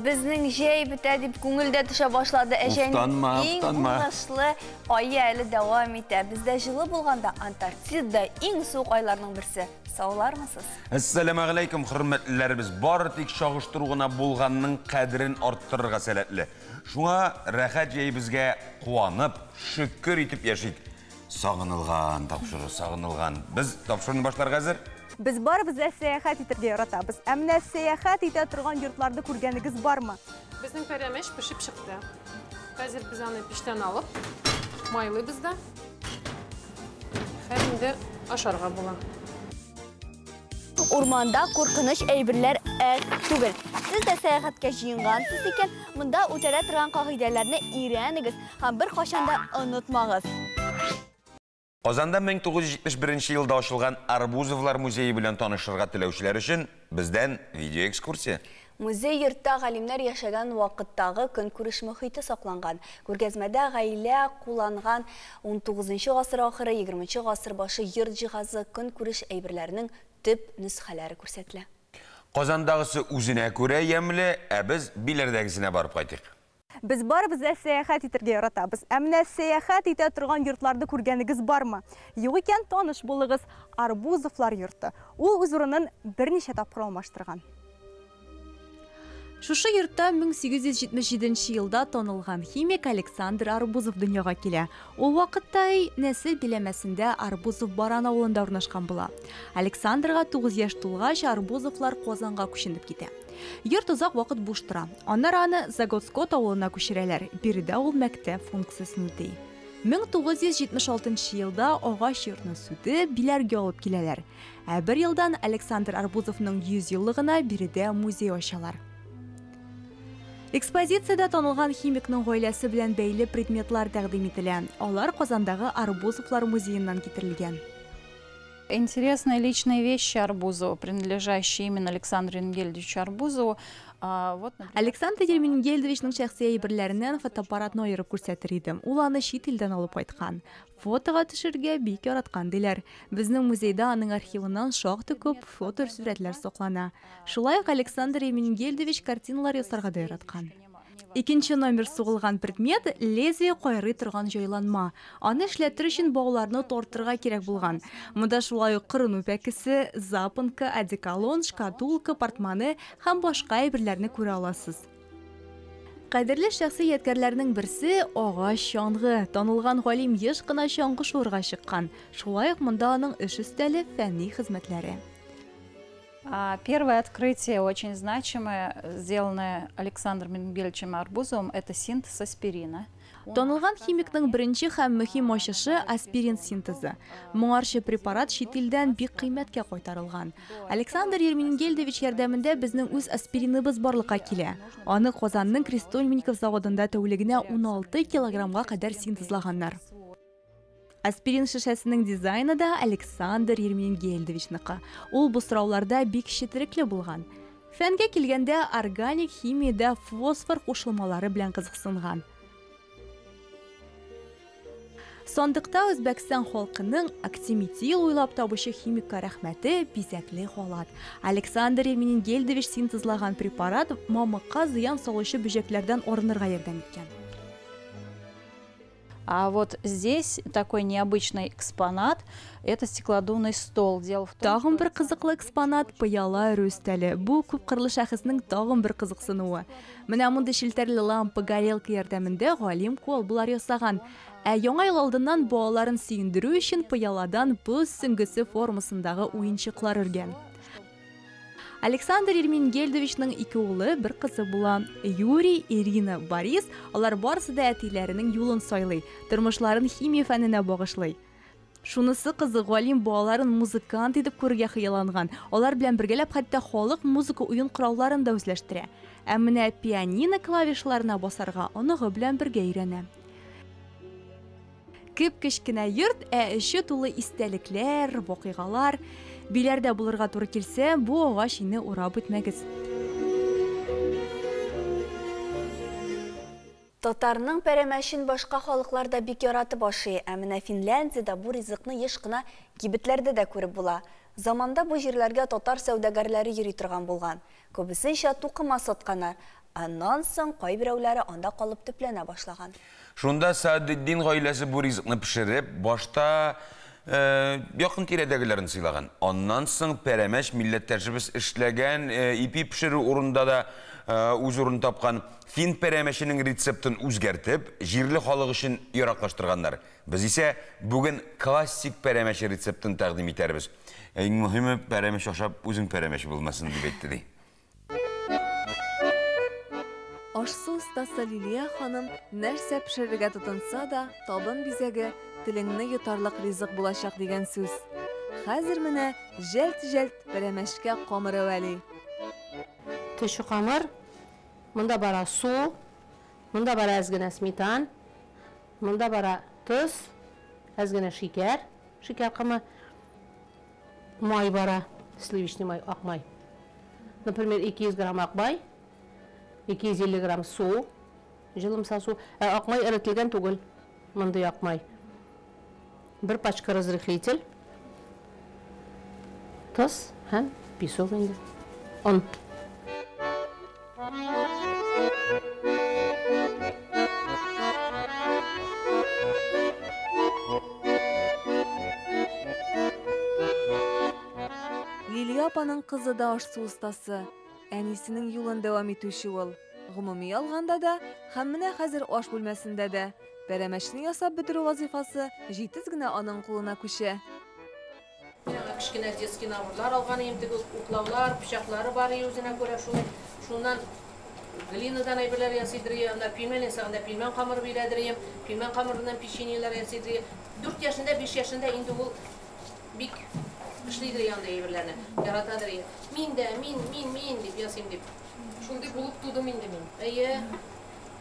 Bizning jey biter deb ko'ngilda tusha boshladi. Utanma. Uğraşlı ayı әлі devam ete. Bizde жылы bo'lganda Antarktida eng soğuk aylarning birisi. Sağlarmısınız? Assalamu alaykum hurmatlilarimiz. Bari tek şağıştırğına bulğanның qadrin arttırırğa sәләтле. Şuna rahat jey bizge quanıp, şükür etip yaşayık. Sağınılğan, tapşırı, sağınılğan. Biz tapşırını başlar hazır. Biz barımızda seyahat etirge yaratабыз. Әміне seyahat ете тұрған yurtlarda көргенігіз бар ма? Біздің пәрәмеш пішіп шықты. Қазір біз аны пештен алып, майлы бізді. Хәлінде ашарға бола. Ormanda korkunç eybirler түгел. Siz de seyahatke jiyingansız iken, mında uçara тұрған қағидələrini öyrənigiz, ham bir qaşanda unutmağız. Qozanda 1971 yılda açılgan Arbuzovlar Muzeyi bilen tanışırğa tilövçiler için bizden video ekskursiya. Muzey yurtta galimler yaşagan vaqtdağı kun күріш mühiti saqlangan. Көргәзмәдә гаилә кулланган 19-нчы гасыр ахыры 20-нчы гасыр башы йорт җиһазы kun күріш әйберләренең төп нөсхәләре күрсәтелә. Qozandagысы үзенә күрә ямлы, ә без биләрдәгесенә барып кайтык. Biz barımızda seyahat etirge yaratабыз. Әміне seyahat ете тұрған yurtlarda көргенігіз бар ма? Юк екен таныш болығыз Arbuzovlar yurты. Ол өз орынын бірнеше тапқыр алмаштырған. Шушы йортта 1877 елда танылған химик Александр Арбузов дөньяга килә. Ул вакытта нәсел биләмәсендә Арбузов баран авылында урнашкан була. Александрга 9 яшь тулгач Арбузовлар Казанга күченеп китә. Йорт узак вакыт буш тора. Аннары аны Заготскот авылына күчерәләр. Биредә ул мәктәп функциясын үти. 1976 елда агач йортны сүтеп, биләргә алып киләләр. Ә бер елдан Александр Арбузовның 100 еллыгына биредә музей ачалар. Экспозицияда танылган химикның гаиләсе белән бәйле предметлар тәкъдим ителә. Алар Казандагы Арбузовлар музееннан китерелгән. Интересные личные вещи Арбузова, принадлежащие именно Александру Еремингельдовичу Арбузову. Александр Еремингельдовичның шәхси әйберләреннән фотоаппаратны аерып күрсәтер идем. Ул аны чит илдән алып кайткан. Фотога төшергә бик яраткан диләр. Безнең музейда аның архивыннан шактый күп фотосурәтләр саклана. Шулай ук Александр Еремингельдович картиналар ясарга да яраткан. Икенче номер сугылган предмет лезвие кайрый торган җайланма. Аны эшләтер өчен бауларны тартырга кирәк булган. Монда шулай ук кырын үпәкесе, запонка, одеколон, шкатулка, портманы һәм башка әйберләрне күрә аласыз. Кадерле шәхси ядкәрләрнең берсе агач чаңгы. Танылган галим еш кына чаңгы шуырга чыккан. Шулай ук монда аның эш өстәле, фәнни хезмәтләре. Первое открытие, очень значимое, сделанное Александром Еремингельдовичем Арбузовым, это синтез аспирина. Танылган химикның беренче һәм мөһим ачышы аспирин синтезы. Моңарчы препарат чит илдән бик кыйммәткә кайтарылган. Александр Еремингельдович ярдәмендә безнең үз аспириныбыз барлыкка килә. Аны Казанның Крестольменников заводында тәүлегенә 16 килограммга кадәр синтезлаганнар. Аспирин шешәсенең дизайны да Александр Еремингельдовичныкы. Ул бу сорауларда бик четерекле булган. Фәнгә килгәндә органик химиядә фосфор кушылмалары белән кызыксынган. Сондыкта Үзбәкстан халкының актиметил уйлап табучы химикка рәхмәте бизәкле халат. Александр Еремингельдович синтезлаган препарат мамыкка зыян салучы бөҗәкләрдән арынырга ярдәм иткән. А вот здесь такой необычный экспонат – это стеклодувный стол. Тагын бер кызыклы экспонат – пыяла рөстәле. Бу күп кырлы шәхеснең тагын бер кызыксынуы. Менә монда шелтәрле лампа, горелка ярдәмендә галим колбалар ясаган. Ә яңа ел алдыннан балаларын сөендерү өчен пыяладан боз сөңгесе формасындагы уенчыклар өргән. Александр Еремингельдовичның ике улы, бер кызы була. Юрий, Ирина, Борис, алар барысы да әтиләренең юлын сайлый, тормышларын химия фәненә багышлый. Шунысы кызы галим балаларын музыкант итеп күрергә хыялланган. Алар белән бергәләп хәтта халык музыка уен коралларын да үзләштерә. Ә менә пианино клавишларына басарга оныгы белән бергә өйрәнә. Күп кечкенә йорт, ә эче тулы истәлекләр, вакыйгалар. Биләрдә булырга туры килсә, бу агач ине урап үтмәгез. Татарның пәрәмәшен башка халыкларда бик яратып ашый, ә менә Финляндиядә бу ризыкны еш кына кибетләрдә дә күреп була. Заманда бу җирләргә татар сәүдәгәрләре йөри торган булган. Күбесенчә тукыма сатканнар. Аннан соң кайберәүләре анда калып төпләнә башлаган. Шунда Саадетдин гаиләсе бу ризыкны пешереп, башта якын тирәдәгеләрен сыйлаган. Аннан соң пәрәмәч милләттәшебез эшләгән ипи пешерү урында да үз урын тапкан фин пәрәмәченең рецептын үзгәртеп, җирле халык өчен яраклаштырганнар. Без исә бүген классик пәрәмәч рецептын тәкъдим итәрбез. Иң мөһиме пәрәмәч ашап үзең пәрәмәч булмасын дип әйтте ди. Ашсу ustaсы Лилия ханым нәрсә пешерергә тотынса да, табын бизәге телеңне йотарлык ризык булачак дигән сүз. Хәзер менә җәлт-җәлт пәрәмәчкә камыры вәли. Төші қамыр, мұнда бара су, мұнда бара әзгіне сметан, мұнда бара тұз, әзгіне шикер қамы, май бара, сливочный май, ақ май. Например, 200 грамм ақ май, 250 грамм су, жылымса су, ақ май ірітілген түгіл, мұндай ақ май. Бір пачка разрыхлитель, тұз, песок енді, он. Лилия апаның кызы да ашсу ustaсы, әнисенең юлын дәвам итүче ул. Гомуми алганда да, һәм менә хәзер аш бүлмәсендә дә пәрәмәчне ясап бетерү вазифасы җитез генә аның кулына күчә. Кішкене детский наборлар алған емдігі уклаулар, пішақлары бар өзіне көре шунdan глинадан әйберлер ясыйдыры, пилмен ясағында пилмен қамыр бередірі, пилмен қамырынан печеньелер ясыйдыры. 4 yaşında, 5 yaşında indi ол бик ішлейдірі янда әйберлеріне, яратадыры. Min деп ясайым деп. Шундай болып туды мен. Әйе,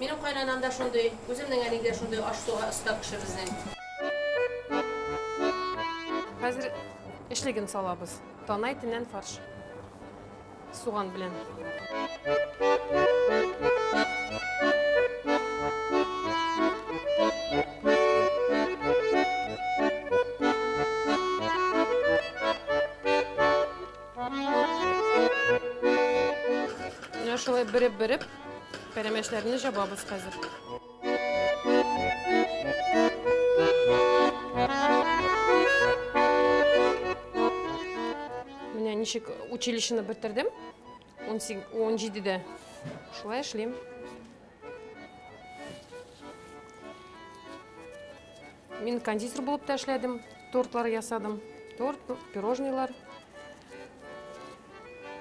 менің қайнанамда шундай, өзімнің әліңдер шундай аш суға ыстап кішірізін. Хәзер эшлеген салабыз. Танай тенен фарш. Суган белән. Менә шулай береп пәрәмәчләрне жабабыз хәзер. Ничек училищені бітірдім, 17-де. Шулай эшлейм. Мен кондитер болып та эшләдім, тортлар ясадым. Торт, пирожныйлар.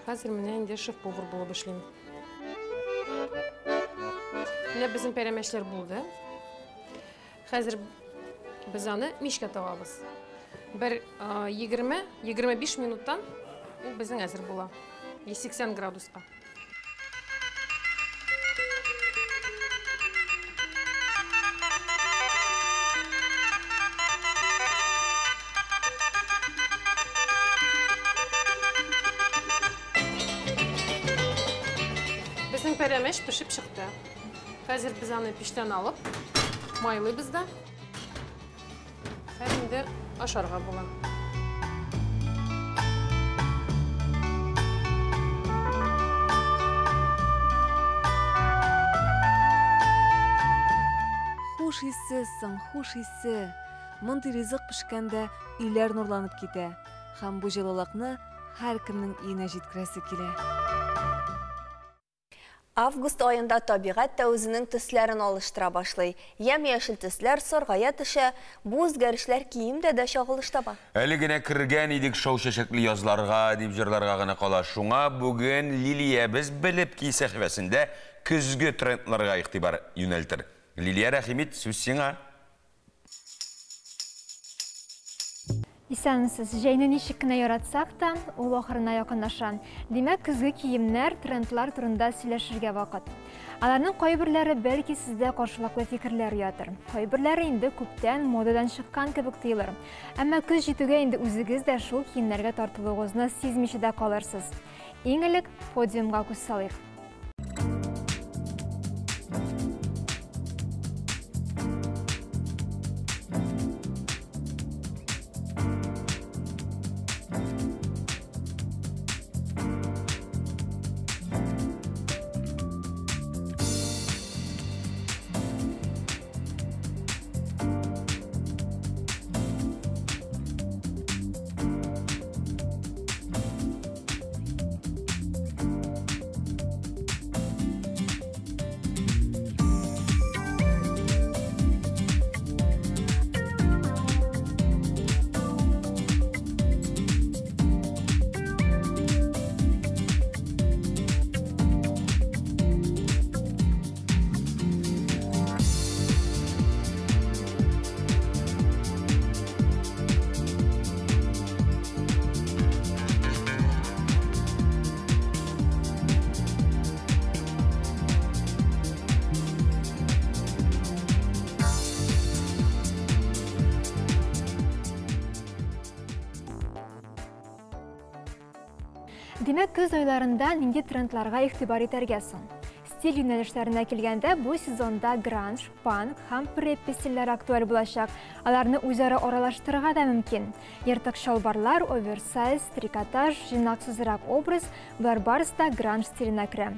Хәзер менә инде шеф-повар булып эшлейм. Менә безнең пәрәмәчләр булды. Хәзер без аны мишкә табабыз. Бер 20-25 минуттан безнең әзер була. 80 градуска. Безнең пәрәмәч пешеп чыкты. Хәзер без аны пештән алып, майлыйбыз да. Һәм инде ашарга була. Хуш иссең, хуш иссе. Мондый ризык пешкәндә өйләр нурланып китә. Һәм бу җылылыкны һәркемнең өенә җиткерәсе килә. Август айында табигать та үзенең төсләрен алыштыра башлый. Ямь-яшел төсләр саргая төшә, бу үзгәрешләр киемдә дә чагылыш таба. Әле генә кергән идек шау чәчәкле язларга, дип җырларга гына кала. Шуңа бүген Лилия без белеп ки сәхифәсендә көзге трендларга игътибар юнәлтер. Лилия Рәхимит, сүз сиңа. Исәнсез, җәйне ничек кенә яратсак та, ул ахырына якынлаша. Димәк, көзге киемнәр, трендлар турында сөйләшергә вакыт. Аларның кайберләре бәлки сездә каршылыклы фикерләр ятыр. Кайберләре инде күптән модадан чыккан кебек тоелыр. Әмма көз җитүгә инде үзегез дә шул киемнәргә тартылуыгызны сизмичә дә калырсыз. Иң элек подиумга күз салыйк. Демәк, көз айларында нинди трендларга игътибар итәргә соң? Стиль юнәлешләренә килгәндә, бу сезонда гранж, панк һәм преппи стильләре актуаль булачак. Аларны үзара аралаштырырга да мөмкин. Ертык шалбарлар, оверсайз, трикотаж, җыйнаксызрак образ, булар барысы да гранж стиленә керә.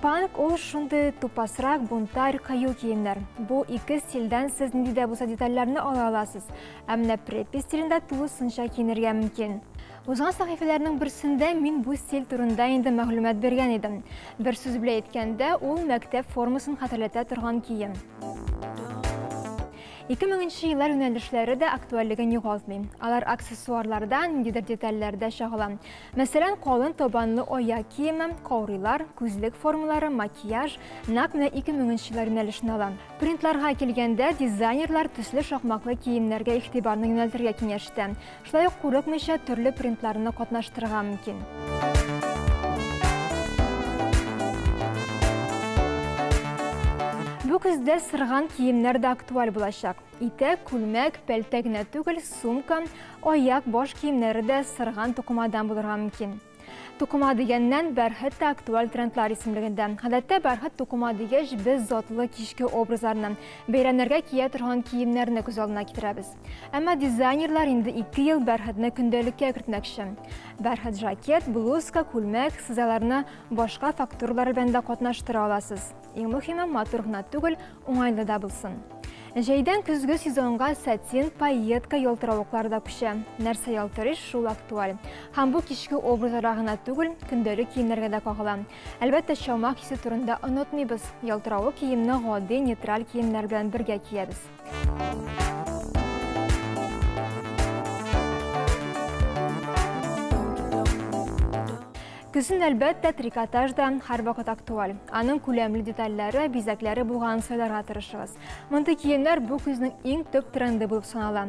Панк ул шундый тупасрак, бунтарь, кыю киемнәр. Бу ике стильдән сез нинди дә булса детальләрне ала аласыз. Ә менә преппи стилендә тулысынча киенергә мөмкин. Узган сәхифәләрнең берсендә мин бу стиль турында инде мәгълүмат биргән идем. Бер сүз белән әйткәндә, ул мәктәп формасын хәтерләтә торган кием. 2000 еллар юнәлешләре дә актуальлеген югалтмый. Алар аксессуарлардан, ниндидер детальләрдә чагыла. Мәсәлән, калын табанлы аяк киеме, каурилар, күзлек формалары, макияж, нәкъ менә 2000 еллар юнәлешен ала. Принтларга килгәндә, дизайнерлар төсле шакмаклы киемнәргә игътибарны юнәлтергә киңәш итә. Шулай ук курыкмыйча төрле принтларны катнаштырырга мөмкин. Бу көздә сырган киемнәр дә актуаль булачак. Итәк, күлмәк, пәлтә генә түгел, сумка, аяк, баш киемнәре дә сырган тукымадан булырга мөмкин. Тукыма дигәннән бәрхет тә актуаль трендлар исемлегендә. Гадәттә бәрхет тукыма дигәч без затлы кичке образларны, бәйрәмнәргә кия торган киемнәрне күз алдына китерәбез. Әмма дизайнерлар инде 2 ел бәрхетне көндәлеккә кертмәкче. Бәрхет жакет, блузка, күлмәк, сызаларны башка фактуралар белән дә катнаштыра аласыз. Иң мөһиме, матур гына түгел, уңайлы да булсын. Җәйдән көзге сезонга сатин, пайетка, ялтыравыклар да күчә. Нәрсә ялтырый, шул актуаль. Һәм бу кичке образларга гына түгел, көндәлек киемнәргә дә кагыла. Әлбәттә, чамак хисе турында онытмыйбыз. Ялтыравык киемне гади, нейтраль киемнәр белән бергә киябез. Көзен әлбәттә трикотаж да һәрвакыт актуаль. Аның күләмле детальләре, бизәкләре булган сайларга тырышыгыз. Мондый киемнәр бу көзнең иң төп тренды булып санала.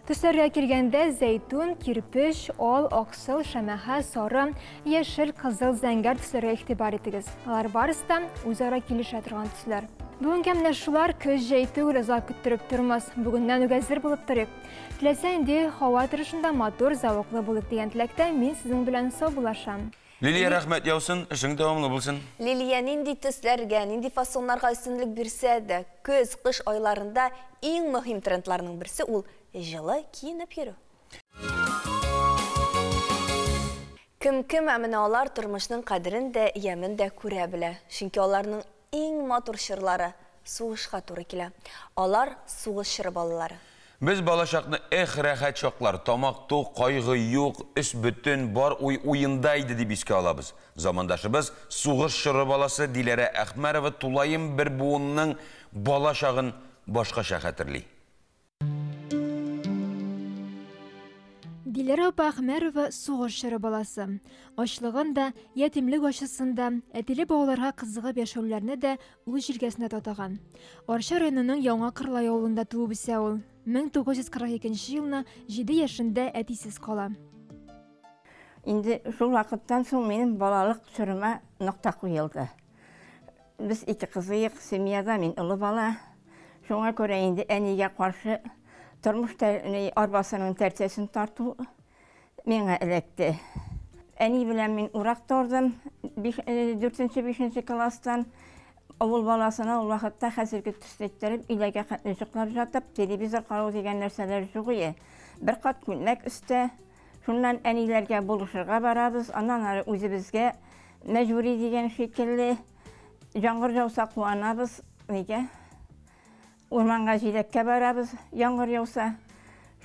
Төсләргә килгәндә зәйтүн, кирпеш, ал, аксыл, шәмәхә, сары, яшел, кызыл, зәңгәр төсләргә игътибар итегез. Алар барысы да үзара килешә торган төсләр. Бүгенге менә шулар көз җәй түгел, озак көттереп тормас. Бүгеннән үк әзер булып торыйк. Теләсә инде һава торышында матур, зәвыклы булып дигән теләктә мин сезнең белән саубуллашам. Лилия, рәхмәт яусын, эшең дәвамлы булсын. Лилия нинди төсләргә, нинди фасоннарга үстенлек бирсә дә, көз, кыш айларында иң мөһим трендларның берсе ул жылы киенеп йөрү. Кем әміне алар тормышның кадерен дә, ямен дә күрә белә. Чөнки аларның иң матур чырлары сугышка туры килә. Алар сугыш чыры балалары. Біз балашақны рәхәт шоқлар, тамақ тоқ, қайғы юқ, іс бүтін, бар ойында иде деп еске алабыз. Замандашыбыз суғыш шыры баласы Диләрә Әхмәрова Тулайым бір буынның балашағын башқаша хәтерлей. Диләрә Әхмәрова сугыш чыры баласы. Ачлыгында, ятимлек ашысында, әтиле балаларга кызыгып яшәүләрне дә үз җиргәсенә татаган. Арча районының Яңа Кырлай авылында туып үсә ул. 1942 елны 7 яшендә әтисез кала. Инде шул вакыттан соң минем балалык чорыма нокта куелды. Без ике кызыйк, семьяда мин улы бала. Шуңа күрә инде әнигә каршы тормыш арбасының тәртәсен тарту миңа эләкте. Әни белән мин урак тордым 4-5 класстан. Авыл баласына ул вакытта хәзерге төстәттереп иләгә катнашыклар жатып, телевизор карау дигән нәрсәләр юк иде. Бер кат күлмәк өстә, шуннан әниләргә булышырга барабыз, аннан ары үзебезгә мәҗбүри дигән шикелле яңгыр жауса куанабыз, нигә? Урманга җиләккә барабыз, яңгыр яуса.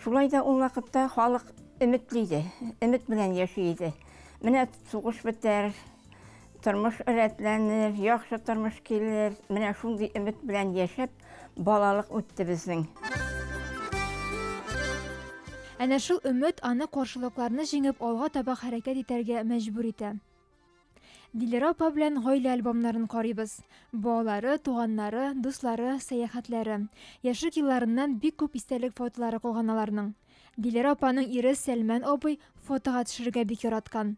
Шулай да ул вакытта халык өметле иде, өмет белән яши иде. Менә сугыш бетәр, тормыш рәтләнер, яхшы тормыш килер. Менә шундый өмет белән яшәп, балалык үтте безнең. Әнә шул өмет аны каршылыкларны җиңеп алга таба хәрәкәт итәргә мәҗбүр итә. Диләрә апа белән гаилә альбомнарын карыйбыз. Балалары, туганнары, дуслары, сәяхәтләре. Яшьлек елларыннан бик күп истәлек фотолары калган аларның. Диләрә апаның ире Сәлман абый фотога төшерергә бик яраткан.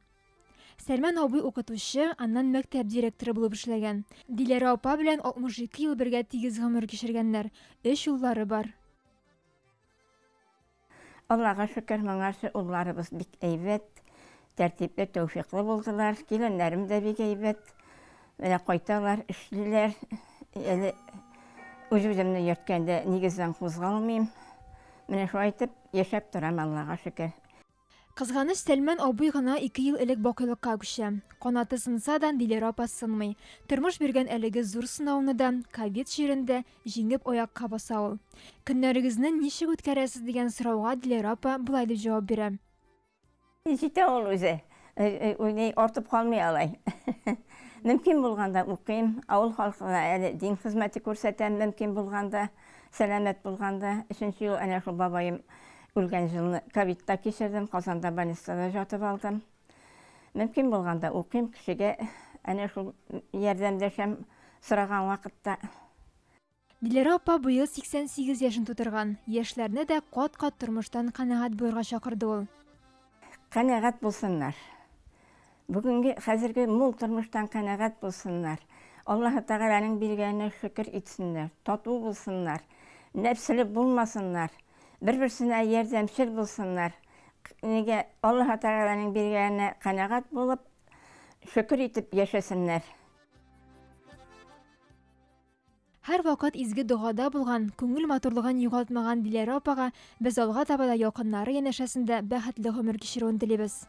Сәлман абый укытучы, аннан мәктәп директоры булып эшләгән. Диләрә апа белән 62 ел бергә тигез гомер кичергәннәр. 3 уллары бар. Аллаға шөкер, моңарчы улларыбыз бик әйбәт, тәртипле, тәүфиклы булдылар. Киленнәрем дә бик әйбәт. Менә кайталар, эшлиләр. Әле үз-үземне йөрткәндә нигездән кузгалмыйм. Менә шулай итеп яшәп торам, Аллаға шөкер. Кызганыч, Сәлман абый гына 2 ел элек бакыйлыкка күчә. Канаты сынса да Диләрә апа сынмый. Тормыш биргән әлеге зур сынауны да ковид җирендә җиңеп аякка баса ул. Көннәрегезне ничек үткәрәсез дигән сорауга Диләрә апа булай дип җавап бирә. Җитә ул үзе. Артып калмый алай. Мөмкин булганда укыйм, авыл халкына әле дин хезмәте күрсәтәм, мөмкин булганда, сәламәт булганда. 3нче ел әнә шул бабаем үлгән җылны ковидта кичердем, Казанда больницада жатып алдым. Мөмкин булганда укыйм, кешегә әнә шул ярдәмдәшәм сораган вакытта. Диләрә апа быел 88 яшын тутырган. Яшьләрне дә кат-кат тормыштан канәгать булырга чакырды ул. Канәгать булсыннар. Бүгенге хәзерге мул тормыштан канәгать булсыннар. Аллаһ Тәгаләнең биргәненә шөкер итсеннәр, тату булсыннар, нәфсле булмасыннар, бер-берсенә ярдәмчел булсыннар. Нигә Аллаһ Тәгаләнең биргәненә канәгать булып, шөкер итеп яшәсеннәр. Һәр вакыт изге дугада булган, күңел матурлыгын югалтмаган Диләрә апага без алга таба да якыннары янәшәсендә бәхетле гомер кичерүен телибез.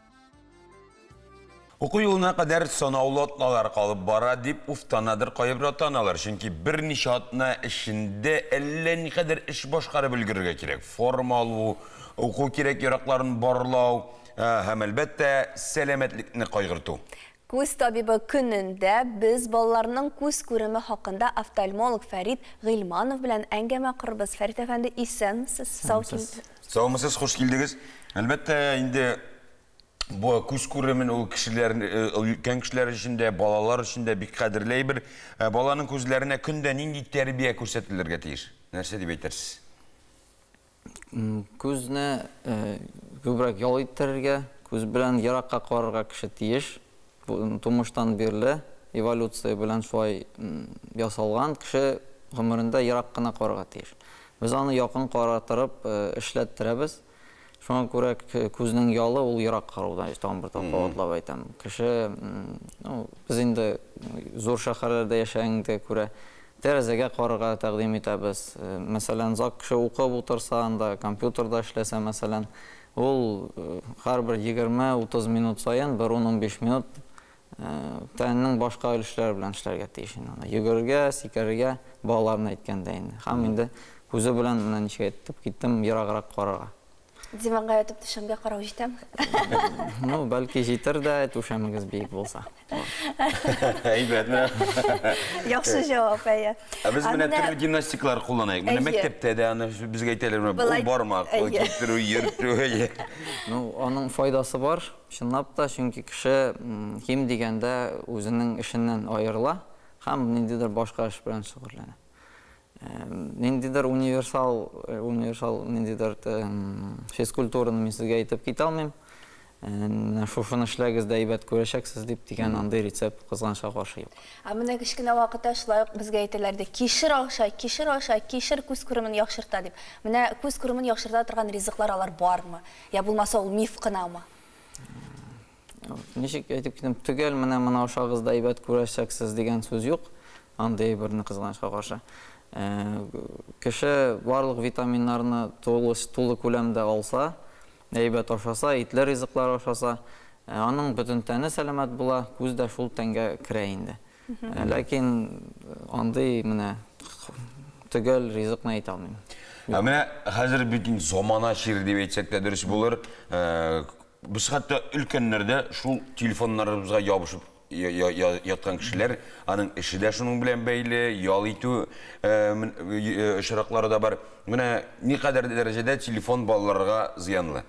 Уку юлына кадәр санаулы атлалар калып бара дип уфтанадыр кайбер ата-аналар. Чөнки берничә атна эшендә әллә никадәр эш башкарып өлгерергә кирәк. Форма алу, уку кирәк яракларын барлау һәм әлбәттә сәламәтлекне кайгырту. Күз табибы көнендә біз балаларның күз күреме хакында офтальмолог Фәрит Гыйлманов белән әңгәмә корбыз. Фәрит әфәнде, исәнмесез? Саумысыз, хуш килдегез. Әлбәттә, инде бу күз күремен ул өлкән кешеләр өчен, балалар өчен бик кадерле бер. Баланың күзләренә көндә нинди тәрбия күрсәтелергә тиеш? Нәрсә дип әйтерсез? Күзне күбрәк ял иттерергә, күз белән яракка карарга кеше тиеш. Тумыштан бирле эволюция белән шулай ясалган, кеше гомерендә ярак кына карарга тиеш. Без аны якын каратырып эшләттерәбез. Шуңа күрә күзнең ялы ул ярак караудан, тагын бер тапкыр атлап әйтәм. Кеше, без инде зур шәһәрләрдә яшәгәнгә күрә тәрәзәгә карарга тәкъдим итәбез. Мәсәлән, зак кеше укып утырса, анда компьютерда эшләсә, мәсәлән, ул һәрбер 20-30 минут саен 1-15 минут тәннең башка өлешләре белән эшләргә тиеш. Йөгергә, сикерергә, балаларны әйткәндә инде. Һәм инде күзе белән менә ничек әйтеп киттем, яраграк карарга. Диванга ятып түшәмгә карау җитәме? Бәлки җитер дә, түшәмегез биек булса. Әйбәт. Яхшы җавап, әйе. Без менә төрле гимнастикалар кулланайык. Менә мәктәптә дә аны безгә әйтәләр, ул бармак, китерү, йөртү. Аның файдасы бар, чынлап та, чөнки кеше ким дигәндә үзенең эшеннән аерыла һәм ниндидер башка эш белән шөгыльләнә. Ниндидер универсал ниндидер физкультураны мин сезгә әйтеп китә алмыйм. Шушыны эшләгез дә әйбәт күрәчәксез дип дигән андый рецепт кызганча каршы юк. Менә кечкенә вакытта шулай безгә әйтәләр ди, кишер ашай, кишер күз күремен яхшырта дип. Менә күз күремен яхшырта торган ризыклар алар бармы? Я булмаса ул миф кынамы? Ничек әйтеп китәм, төгәл менә ашагыз да әйбәт күрәчәксез дигән сүз юк. Андый берне кызганча каршы. Кеше барлык витаминнарны тулы күләмдә алса, әйбәт ашаса, итле ризыклар ашаса, аның бөтен тәне сәламәт була, күз дә шул тәнгә керә инде. Ләкин андый менә төгәл ризыкны әйтә алмыйм. Менә хәзер бит замана чир дип әйтсәк тә дөрес булыр. Без хәтта өлкәннәрдә шул телефоннарыбызга ябышып яткан кешеләр, аның эше дә шуның белән бәйле, ял итү очраклары да бар. Менә никадәр дәрәҗәдә телефон балаларга зыянлы?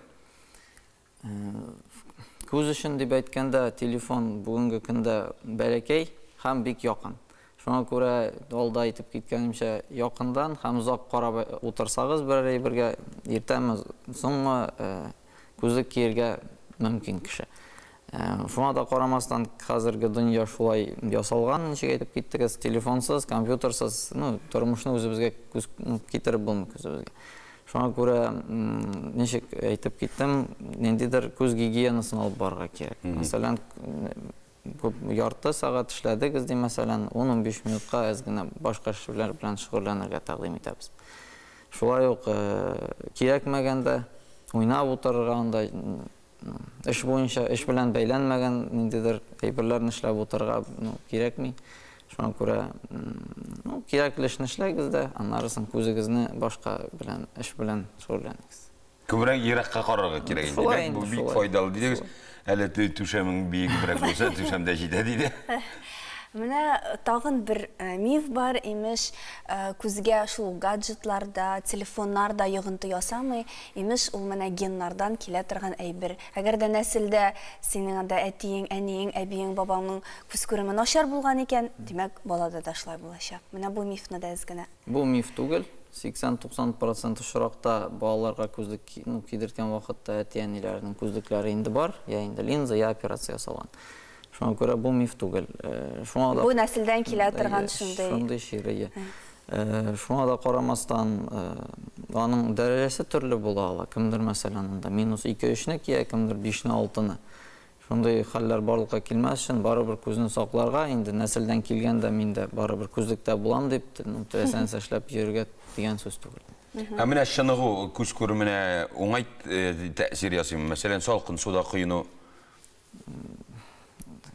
Күз өчен дип әйткәндә, телефон бүгенге көндә бәләкәй һәм бик якын. Шуңа күрә алда әйтеп киткәнемчә, якындан һәм озак карап утырсагыз, бергә иртәме, соңгы күзлек киергә мөмкин кеше. Шуңа да карамастан хәзерге дөнья шулай ясалган, ничек әйтеп киттегез, телефонсыз, компьютерсыз, тормышны үзебезгә китереп булмый үзебезгә. Шуңа күрә ничек әйтеп киттем, ниндидер күз гигиенасын алып барырга кирәк. Мәсәлән, ярты сәгать эшләдегез ди, мәсәлән, 10-15 минутка әз генә башка эшләр белән шөгыльләнергә тәкъдим итәбез. Шулай ук кирәкмәгәндә уйнап утырырга, анда эш буенча, эш белән бәйләнмәгән ниндидер әйберләрне эшләп утырырга кирәкми. Шуңа күрә кирәкле эшне эшләгез дә, аннарысын күзегезне башка белән, эш белән шөгыльләнегез. Күбрәк еракка карарга кирәк инде. Бу бик файдалы дидегез. Әле түшәмең биегрәк булса, түшәмдә җитә диде. Менә тагын бер миф бар, имеш, күзгә шул гаджетларда, телефоннарда йогынты ясамый, имеш, ул менә геннардан килә торган әйбер. Әгәр дә нәселдә синең анда әтиең, әниең, әбиең, бабаңның күз күреме начар булган икән, димәк, балада да шулай булачак. Менә бу мифны да әзгенә. Бу миф түгел. 80-90% очракта балаларга күзлек кидерткән вакытта әти-әниләрнең күзлекләре инде бар, я инде линза, я операция ясалган. Шуңа күрә бу миф түгел. Бу нәселдән килә торган шундый ширәе. Шуңа да карамастан, аның дәрәҗәсе төрле була ала. Кемдер мәсәлән анда -2-3-не кия, кемдер 5-не 6-ны. Шундай хәлләр барлыкка килмәс өчен барыбер күзне сакларга, инде нәселдән килгәндә мин дә барыбер күзлектә булам дип, тәсән эшләп йөрергә дигән сүз түгел. Менә чыныгу күз күременә уңай тәэсир ясыймы? Мәсәлән, салкын суда коену.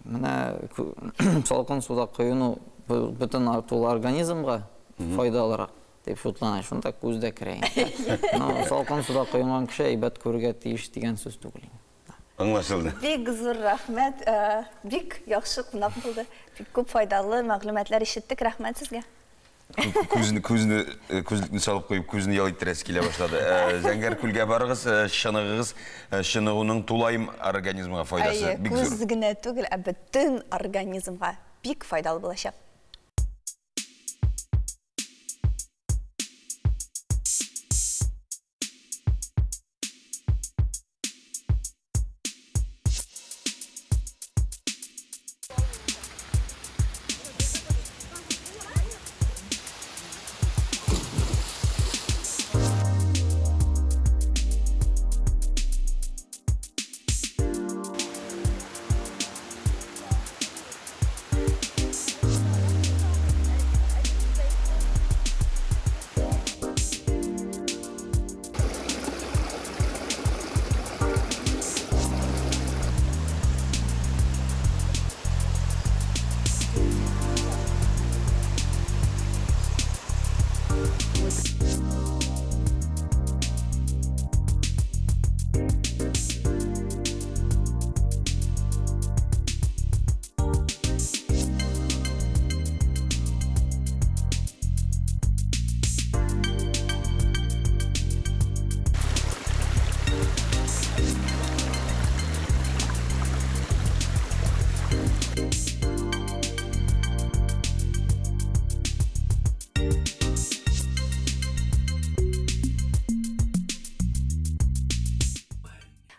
Менә салкын суда коену бөтен организмга файдалырак дип шутлана. Шунда күздә керә инде. Салкын суда коенган кеше әйбәт күрергә тиеш дигән сүз түгел. Аңлашылды. Бик зур рәхмәт, бик яхшы кунак булды. Бик күп файдалы мәгълүматлар ишеттек, рәхмәт сезгә. Күзлекне салып куеп, күзне ял иттерәсе килә башлады. Зәңгәр күлгә барыгыз, чыныгыгыз, чыныгуның тулайым организмга файдасы бик зур. Күз генә түгел, бөтен организмга бик файдалы булачак.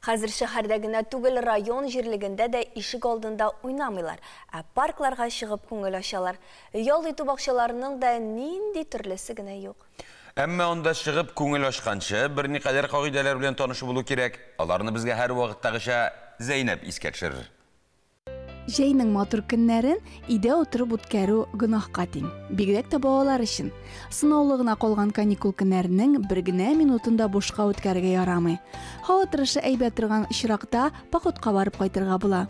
Хәзер шәһәрдә генә түгел, район җирлегендә дә ишек алдында уйнамыйлар, паркларга чыгып күңел ачалар. Ял итү бакчаларының да нинди төрлесе генә юк. Әмма анда чыгып күңел ачканчы, берникадәр кагыйдәләр белән танышып булу кирәк. Аларны безгә һәр вакыттагыча Зәйнәп искә төшерер. Җәйнең матур көннәрен өйдә утырып үткәрү гөнаһка тиң. Бигрәк тә балалар өчен. Сынаулы гына калган каникул көннәренең бер генә минутында бушка үткәрергә ярамый. Һава торышы әйбәт торган очракта походка барып кайтырга була.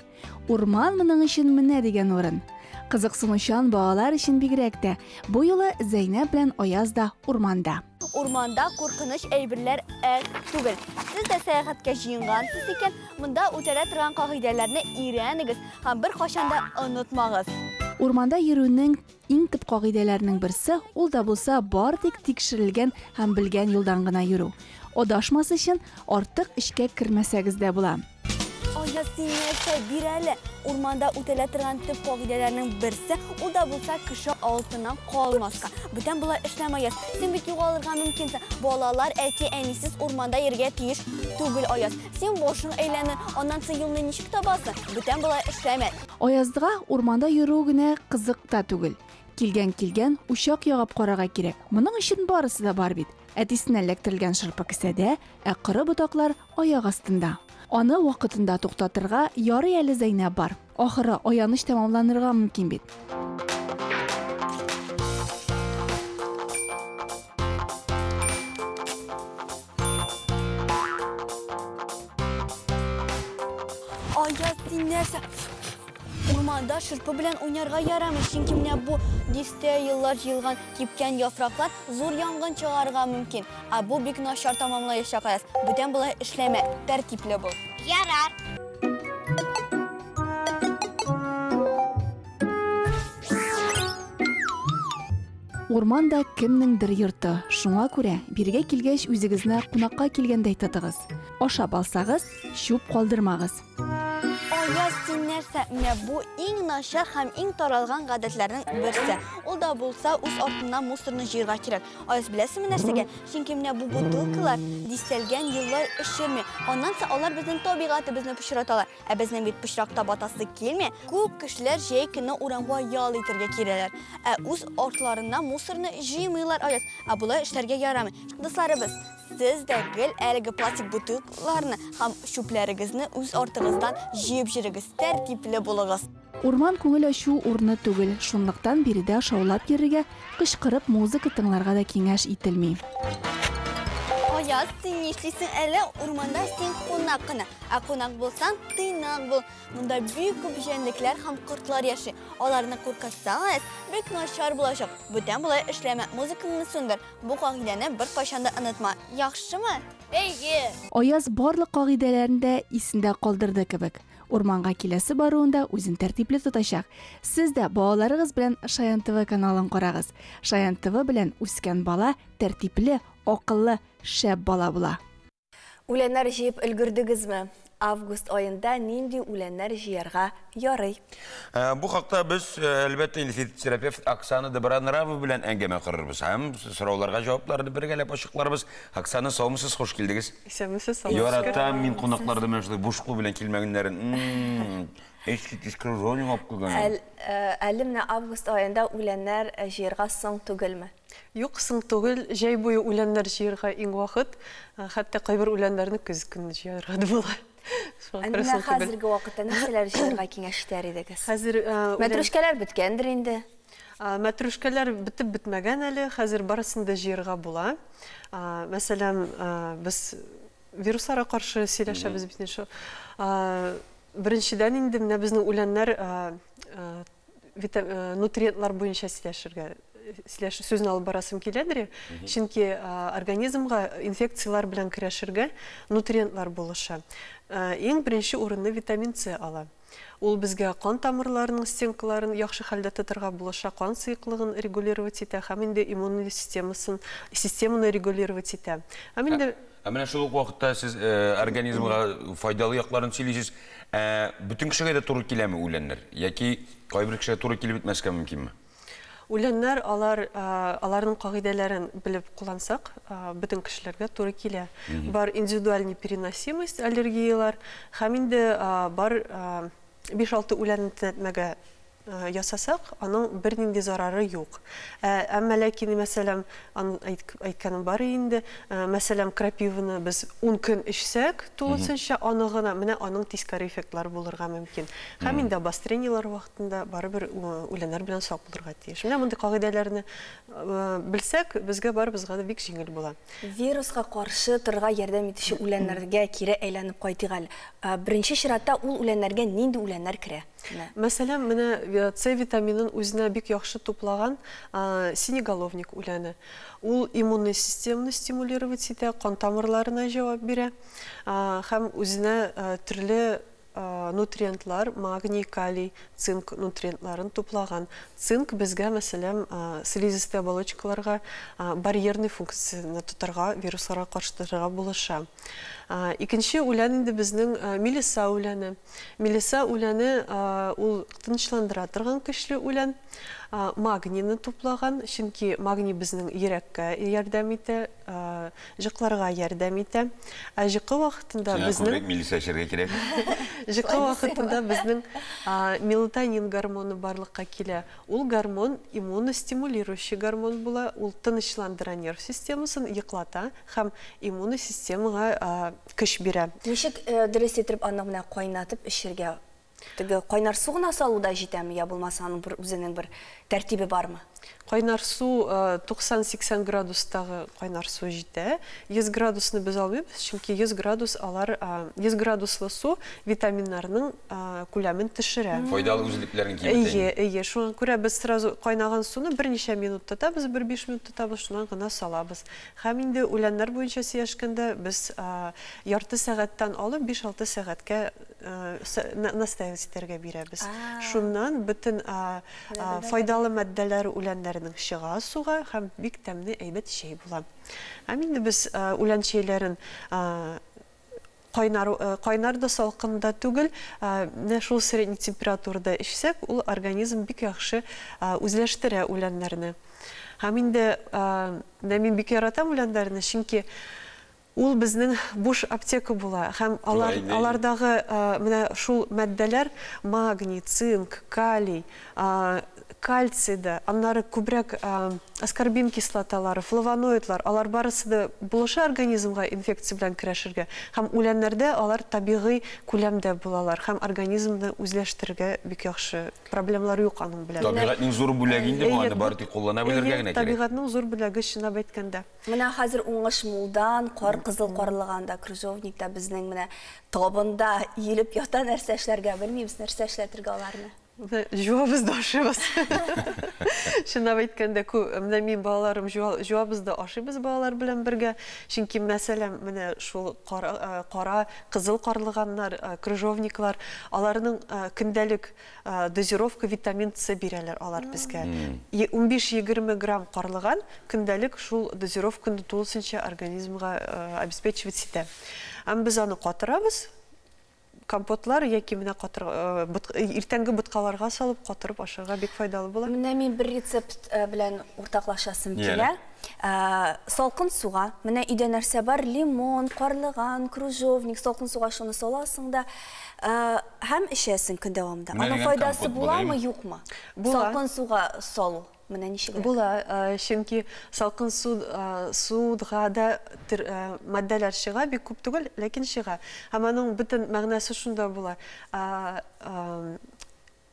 Урман моның өчен менә дигән урын. Кызыксынучан балалар өчен бигрәк тә бу юлы Зәйнәп белән Аяз да урманда. Урманда куркыныч әйберләр түгел. Сез дә сәяхәткә җыенгансыз икән, монда үтәлә торган кагыйдәләрне өйрәнегез һәм бер кашан да онытмагыз. Урманда йөрүнең иң төп кагыйдәләренең берсе ул да булса бар тик тикшерелгән һәм белгән юлдан гына йөрү. Адашмас өчен артык эшкә кермәсәгез дә була. Ayasınlarsa bir әлі ormanda ötelettiren tip kagidelerinin birisi, o da bulsa kışı altından kalmazsa. Bütün bunlar işlemeyiz. Sen bit yuğalırga mümkünse, balalar eti enisiz ormanda yerge tiyiş tügül ayaz. Sen boşun eğlenir, ondan sonra yılını nişik tabasın. Bütün bunlar işlemez. Ayazdığa ormanda yürüğüne kızık da tügül. Kilgen uşak yağıp qarağa керек. Мұның үшін барысы да бар бит. Әтисінен электірілген шырпы кісәдә, қыры бұтақлар аяқ астында. Аны вақытында тоқтатырға яры әлі Зәйнәп бар. Ахыры аяныш тамамланырға мөмкин бит. Ayaz dinlerse ormanda şırpı bilen oynarga yaramış. Çünkü bu diste yıllar yılgan kipken yapraklar zor yangın çağırga mümkün. Bu büyük naşar tamamlayışakayız. Bütün bunlar işleme, tertiple bu. Yarar. Orman da kimнеңдер йорты. Шуңа күрә биргә килгәч үзегезне кунакка килгәндәй тотыгыз. Ашап алсагыз, шуп калдырмагыз. Ayaz dinlerse bu en naşar hem en taralgan гадәтләрнең берсе. Ул да булса үз артыннан мусорны җыярга кирәк. Ayaz беләсезме нәрсәгә? Чөнки bu бутылкалар дистәлгән еллар эшерми. Аннан соң алар безнең табигатыбызны пычраталар. Ә безнең бит пычракта батасы килми. Күп кешеләр җәй көне урамга ял итәргә кирәләр. Ә үз артларыннан мусорны җыймыйлар Ayaz. Ә булар эшләргә ярамый. Дусларыбыз, siz de gel әлеге пластик бутылкаларны һәм шүпләрегезне үз артыгыздан җыеп җирегез, тәртипле булыгыз. Урман күңел ачу урны түгел, шунлыктан биредә шаулап йөрергә, кычкырып музыка тыңларга да киңәш ителми. Ayaz, sen нишлисең әле урманда син кунак кына. Ә кунак булсаң, тыйнак бул. Монда бик күп җәнлекләр һәм кортлар яши. Аларны куркытсаңыз, бик начар булачак. Бүтән булай эшләмә, музыканы сүндер. Бу кагыйдәне бер кайчан да онытма. Яхшымы? Әйе. Ayaz барлык кагыйдәләрендә исендә калдырды кебек. Урманга киләсе баруында үзен тәртипле тотачак. Сез дә балаларыгыз белән Шаян ТВ каналын карагыз. Шаян ТВ белән үскән бала тәртипле, акыллы, шәп бала була. Үләннәр җыеп өлгердегезме? Август ayında нинди үләннәр җыярга ярый? Bu хакта biz әлбәттә физиотерапевт Оксана Добронравова белән әңгәмә корырбыз. Һәм сорауларга җавапларны бергәләп ачыкларбыз. Оксана, саумысыз, хош килдегез. Исәнмесез, сау. Ярата мин кунакларда мәшгуль бушку белән килмәгәннәрен. Эшкә алып куйган. Әле менә август ayında үләннәр җыярга соң түгелме? Юк, соң түгел, җәй буе үләннәр җыярга иң вакыт. Хәтта кайбер үләннәрне көз көнне җыярга да була. Әнә хәзерге вакытта нәрсәләр җыярга киңәш итәр Хәзер мәтрүшкәләр беткәндер инде. Мәтрүшкәләр битеп бетмәгән әле, хәзер барысын да җыярга була. Мәсәлән, без вирусларга каршы сөйләшәбез бит инде. Беренчедән инде менә безнең үләннәр нутриентлар буенча сөзін алып барасым келедір. Чөнки организмга инфекциялар белән көрәшергә нутриентлар булыша. Иң беренче урынны витамин С ала. Ул безгә кан тамырларының стенкаларын яхшы хәлдә тотырга булыша, кан сыйыклыгын регулировать итә, һәм инде иммун системаны регулировать итә. Менә шул ук вакытта сез организмга файдалы якларын сөйлисез. Бүтән кешегә дә туры киләме үләннәр? Яки кайбер кешегә туры килеп бетмәскә мөмкинме? Үләннәр аларның кагыйдәләрен белеп куллансак, бүтән кешеләргә туры килә. Бар индивидуаль непереносимость аллергиялар, һәм инде бар 5-6 үләнне тәтмәгә ясасак, аның бер нинди зарары юк. Әмма ләкин мәсәлән, әйткәнем бар инде, мәсәлән, крапиваны без 10 көн эчсәк, тулысынча аны гына, менә аның тискәре эффектлары булырга мөмкин. Һәм инде обострениялар вакытында барыбер үләннәр белән сак булырга тиеш. Менә мондый кагыйдәләрне белсәк, безгә барыбызга да бик җиңел була. Вирусга каршы торырга ярдәм итүче үләннәргә кире әйләнеп кайтыйк әле. Беренче чиратта ул үләннәргә нинди үләннәр керә? Мәсәлән, менә С витаминын үзенә бик яхшы туплаган синеголовник үләне. Ул иммунный системаны стимулировать итә, кан тамырларына җавап бирә, һәм үзенә төрле нутриентлар, магний, калий, цинк нутриентларын туплаган. Цинк безгә, мәсәлән, слизистый оболочкаларга барьерный функцияны тотарга, вирусларга каршы торырга булыша. Икенче үлән инде безнең мелиса үләне. Мелиса үләне ул тынычландыра торган көчле үлән. Магнийны туплаган, чөнки магний безнең йөрәккә ярдәм итә, җыкларга ярдәм итә. Җыкы вакытында безнең мелиса эчәргә кирәк. Җыкы вакытында безнең мелатонин гормоны барлыкка килә. Ул гормон иммуностимулирующий гормон була, ул тынычландыра нерв системасын, йоклата һәм иммун системага көч бирә. Ничек дөрес итеп аны менә кайнатып эчәргә? Теге кайнар су гына салуда җитәме, я булмаса аның бер үзенең бер тәртибе бармы? Кайнар су 90-80 градустагы кайнар су җитә. 100 градусны без алмыйбыз, чөнки 100 градуслы су витаминнарның күләмен төшерә. Файдалы үзлекләрен киметә. Әйе, шуңа күрә без сразу кайнаган суны берничә минут тотабыз, 1-5 минут тотабыз, шуннан гына салабыз. Һәм инде үләннәр буенча сөйләшкәндә без ярты сәгатьтән алып 5-6 сәгатькә настаивать итәргә бирәбез. Шуннан бөтен файдалы маддәләр үләннәрнең чыга суга һәм бик тәмле әйбәт чәй була. Һәм инде без үлән чәйләрен кайнар да салкында түгел, менә шул средний температурада эчсәк, ул организм бик яхшы үзләштерә үләннәрне. Һәм инде мин бик яратам үләннәрне, чөнки ул безнең буш аптека була. Һәм алардагы менә шул маддәләр магний, цинк, калий, кальций да, аннары күбрәк аскорбин кислоталары, флавоноидлар, алар барысы да булыша организмга инфекция белән көрәшергә. Һәм үләннәрдә алар табигый күләмдә булалар. Һәм организмны үзләштерергә бик яхшы проблемалар юк аның белән. Табигатьнең зур бүләге инде бу, аны бары тик куллана белергә генә кирәк. Табигатьнең зур бүләге чынлап әйткәндә. Менә хәзер уңыш мулдан, кар кызыл карлыганда, крыжовникта безнең менә табында иелеп ята нәрсә эшләргә белмибез, нәрсә эшләтергә аларны. Жуабыз да ашыбыз. Шунда әйткәндә, менә мин балаларым жуабыз да ашыбыз балалар белән бергә. Чөнки мәсәлән, менә шул кара, кызыл карлыганнар, крыжовниклар, аларның көндәлек дозировка витамин С бирәләр алар безгә. 15-20 грамм карлыган көндәлек шул дозировканы тулысынча организмга обеспечивать итә. Һәм без аны катырабыз. Компотлар яки менә иртәнге боткаларга салып катырып ашарга бик файдалы була. Менә мин бер рецепт белән уртаклашасым килә. Салкын суга, менә өйдә нәрсә бар? Лимон, карлыган, кружовник, салкын суга шуны саласың да һәм эчәсең көн дәвамында. Аның файдасы буламы, юкмы? Салкын суга салу. Менә ничек? Була, чөнки салкын суга да маддәләр чыга, бик күп түгел, ләкин чыга. Һәм аның бөтен мәгънәсе шунда була.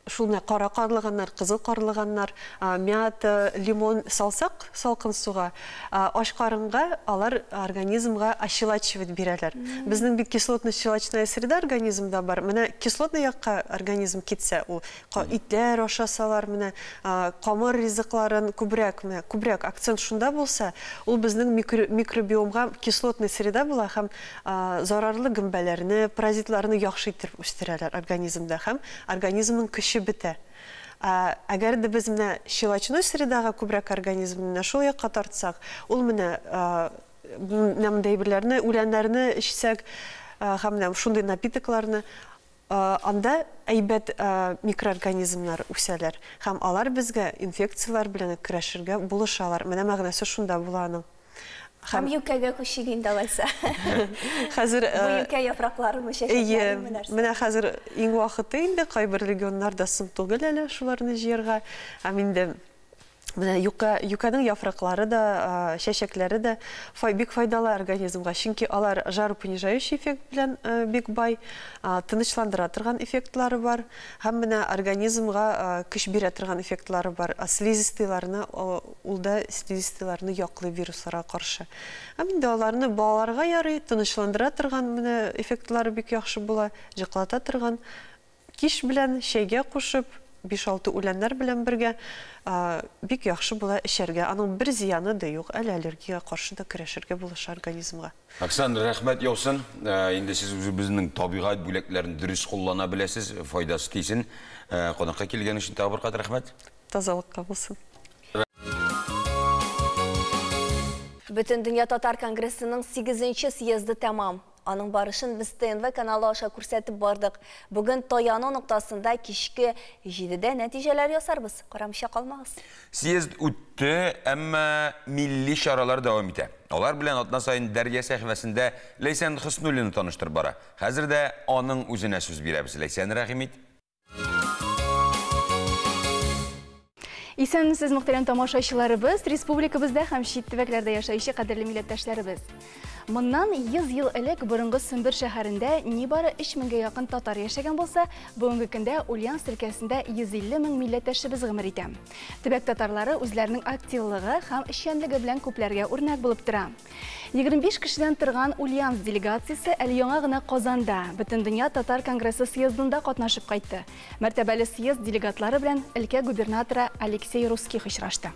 Шулны кара карлыганнар, кызыл карлыганнар, мята, лимон салсак салкын суга, аш карынга алар организмга ачылачывать бирәләр. Безнең бит кислотно-щелочная среда организмда бар. Менә кислотный якка организм китсә, ул итләр ашасалар, менә камыр ризыкларын күбрәк акцент шунда булса, ул безнең микробиомга кислотный среда була һәм зарарлы гөмбәләрне, паразитларны яхшы итеп үстерәләр организмда һәм организмның бетә. Әгәр дә без менә щелочной средага күбрәк организмны шул якка тартсак, ул менә нәмдәй берләрне, үләннәрне эчсәк, һәм шундый напитокларны, анда әйбәт микроорганизмнар үсәләр. Һәм алар безгә инфекциялар белән көрәшергә булышалар. Менә мәгънәсе шунда була аның. Һәм юкәгә күчегән дәвайса. Хәзер юкә яфракларын чәчәкләрен менә хәзер иң вакыты инде кайбер регионнарда соң түгел әле шуларны җыярга. Һәм инде менә юканың яфраклары да, чәчәкләре дә бик файдалы организмга, чөнки алар жаропонижающий эффект белән бик бай, тынычландыра торган эффектлары бар, һәм менә организмга көч бирә торган эффектлары бар. Слизистыйларны, ул да слизистыйларны яклый вирусларга каршы. Һәм инде аларны балаларга ярый, тынычландыра торган менә эффектлары бик яхшы була, җыклата торган. Кич белән чәйгә кушып, 5-6 үләннәр белән бергә бик яхшы була эчәргә. Аның бер зыяны да юк, аллергияга каршы да көрәшергә булышы организмга. Оксана, рәхмәт яусын. Инде сез безнең табигать бүләкләрен дөрес куллана беләсез, файдасы тисен. Кунакка килгән өчен тагы бер кат рәхмәт. Тазалыкка булсын. Бүтін Дүния Татар Конгрессінің 8-ші съезді тәмам. Аның барышын біз ТНВ каналы аша күрсәтеп бардық. Бүгін Тояны ноктасында кешке 7-дә нәтижелер ясарбыз. Карамыйча калмагыз. Съезд үтте, әмма милли чаралар дәвам итә. Алар белән атна сайын Дәрья сәхифәсендә Ләйсән Хөснуллинны таныштырып бара. Хәзер дә аның үзенә сүз бирәбез. Ләйсән, рәхим ит. Исәнмесез, мөхтәрәм тамашачыларыбыз, республикабызда һәм чит төбәкләрдә яшәүче кадерле милләттәшләребез. Моннан 100 ел элек борынгы Сөмбер шәһәрендә нибары 3000-гә якын татар яшәгән булса, бүгенге көндә Ульяновск өлкәсендә 150 000 милләттәшебез гомер итә. Төбәк татарлары үзләренең активлыгы һәм эшчәнлеге белән күпләргә үрнәк булып тора. 25 кешедән торган Ульяновск делегациясе әле яңа гына Казанда Бөтен дөнья татар конгрессы съездында катнашып кайтты. Мәртәбәле съезд делегатлары белән өлкә губернаторы Алексей Русских очрашты.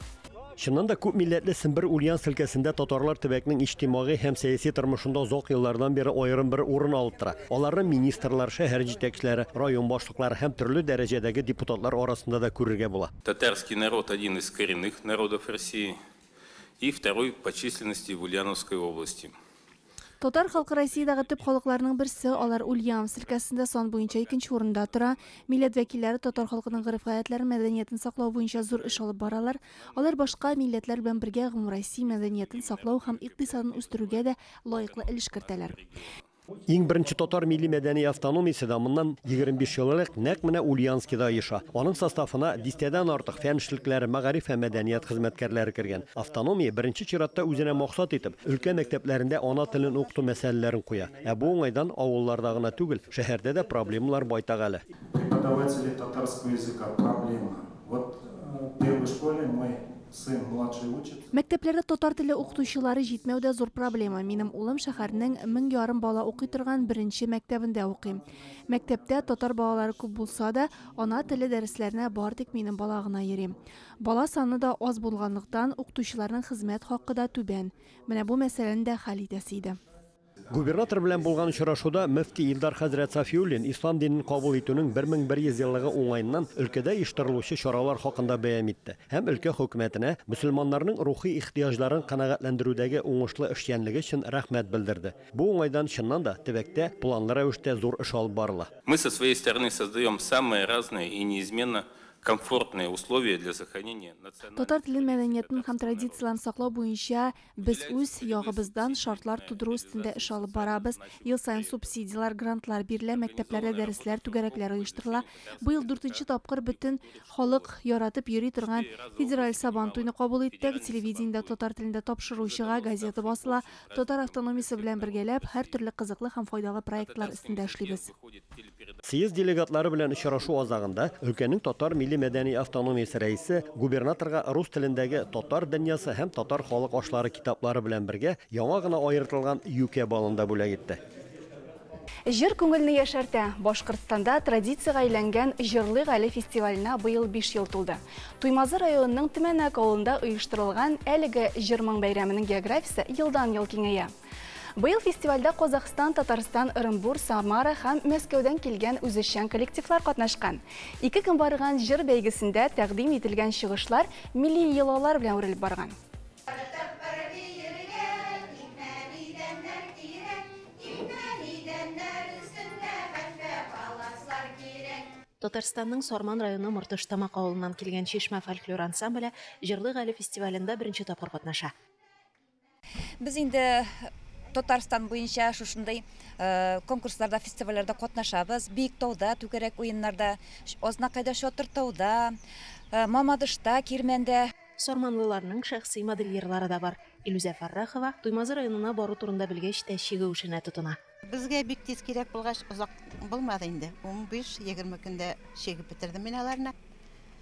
Чыннан да күп милләтле Сөмбер Ульяновск өлкәсендә татарлар төбәкнең иҗтимагый һәм сәяси тормышында озак еллардан бері аерым бер урын алып тора. Аларны министрлар, шәһәр җитәкчеләре, район башлыклары һәм төрле дәрәҗәдәге депутатлар арасында да күрергә була. Татарский народ один из коренных народов России и второй по численности в Ульяновской области. Татар халкы Россиядагы төп халыкларның берсе, алар Ульяновск өлкәсендә сан буенча 2нче урында тора. Милләт вәкилләре татар халкының гореф-гадәтләрен, мәдәниятен саклау буенча зур эш алып баралар. Алар башка милләтләр белән бергә гомумроссия мәдәниятен саклау һәм икътисадын үстерүгә дә лаеклы өлеш кертәләр. Иң беренче татар милли мәдәни автономиясе дә моннан 25 ел элек нәкъ менә Ульяновскида оеша. Аның составына 10-дән артык фән эшлекләре, мәгариф һәм мәдәният хезмәткәрләре кергән. Автономия беренче чиратта үзенә максат итеп, өлкә мәктәпләрендә ана телен укыту мәсьәләләрен куя. Бу уңайдан авылларда гына түгел, шәһәрдә дә проблемалар байтак әле. Преподаватели татарского языка проблема. Вот в первой школе мой сын младший учит. Мәктәпләрдә татар теле укытучылары җитмәү дә зур проблема. Минем улым шәһәрнең 1200 бала укый торган беренче мәктәбендә укый. Мәктәптә татар балалары күп булса да, ана теле дәресләренә бар тик минем бала гына йөри. Бала саны да аз булганлыктан укытучыларның хезмәт хакы да түбән. Менә бу мәсьәләне дә хәл итәсе иде. Губернатор белән булган очрашуда мөфти Илдар хәзрәт Сафиуллин ислам динен кабул итүнең 1100 еллыгы уңаеннан өлкәдә оештырылучы чаралар хакында бәян итте. Һәм өлкә хөкүмәтенә мөселманнарның рухи ихтыяҗларын канәгатьләндерүдәге уңышлы эшчәнлеге өчен рәхмәт белдерде. Бу уңайдан чыннан да төбәктә планлы рәвештә зур эш алып барыла. Мы со своей стороны создаем самые разные и неизменно комфортные условия для сохранения национального. Татар телен, мәдәниятен һәм традицияларын саклау буенча без үз ягыбыздан шартлар тудыру өстендә эш алып барабыз. Ел сайын субсидиялар, грантлар бирелә, мәктәпләрдә дәресләр, түгәрәкләр оештырыла. Бу ел 4нче тапкыр бөтен халык яратып йөри торган федераль Сабан туйны кабул иттек. Телевидениедә татар телендә тапшыручыга газета басыла. Татар автономиясе белән бергәләп һәр төрле кызыклы һәм файдалы проектлар өстендә эшлибез. Съезд делегатлары белән очрашу азагында өлкәнең татар милли мәдәни автономиясе рәисе губернаторга рус телендәге татар дөньясы һәм татар халык ашлары китаплары белән бергә яңа гына аерытылган юкә балында бүләк итте. Җыр күңелне яшәртә. Башкортстанда традициягә әйләнгән Җырлы Гали фестиваленә быел 5 ел тулды. Туймазы районының Төмәнәк авылында оештырылган әлеге Җырмың бәйрәменең географиясе елдан-ел киңәя. Быел фестивальдә Казахстан, Татарстан, Орынбур, Самара һәм Мәскәүдән килгән үзешчән коллективлар катнашкан. 2 көн барган җыр бәйгесендә тәкъдим ителгән чыгышлар милли йолалар белән үрелеп барган. Татарстанның Сарман районы Мортыштамак авылыннан килгән Чишмә фольклор ансамбле Җырлы Гали фестивалендә беренче тапкыр катнаша. Без инде Татарстан буенча шушындай конкурсларда, фестивальләрдә катнашабыз. Биектауда, түгәрәк уеннарда, Азнакайда, Шатыртауда, Мамадышта, Кирмәндә. Сарманлыларның шәхси модельерлары да бар. Илүзә Фаррахова Туймазы районына бару турында белгәч тә чигү эшенә тотына. Безгә бик тиз кирәк булгач, озак булмады инде. 15-20 көндә чигеп бетердем мин аларны.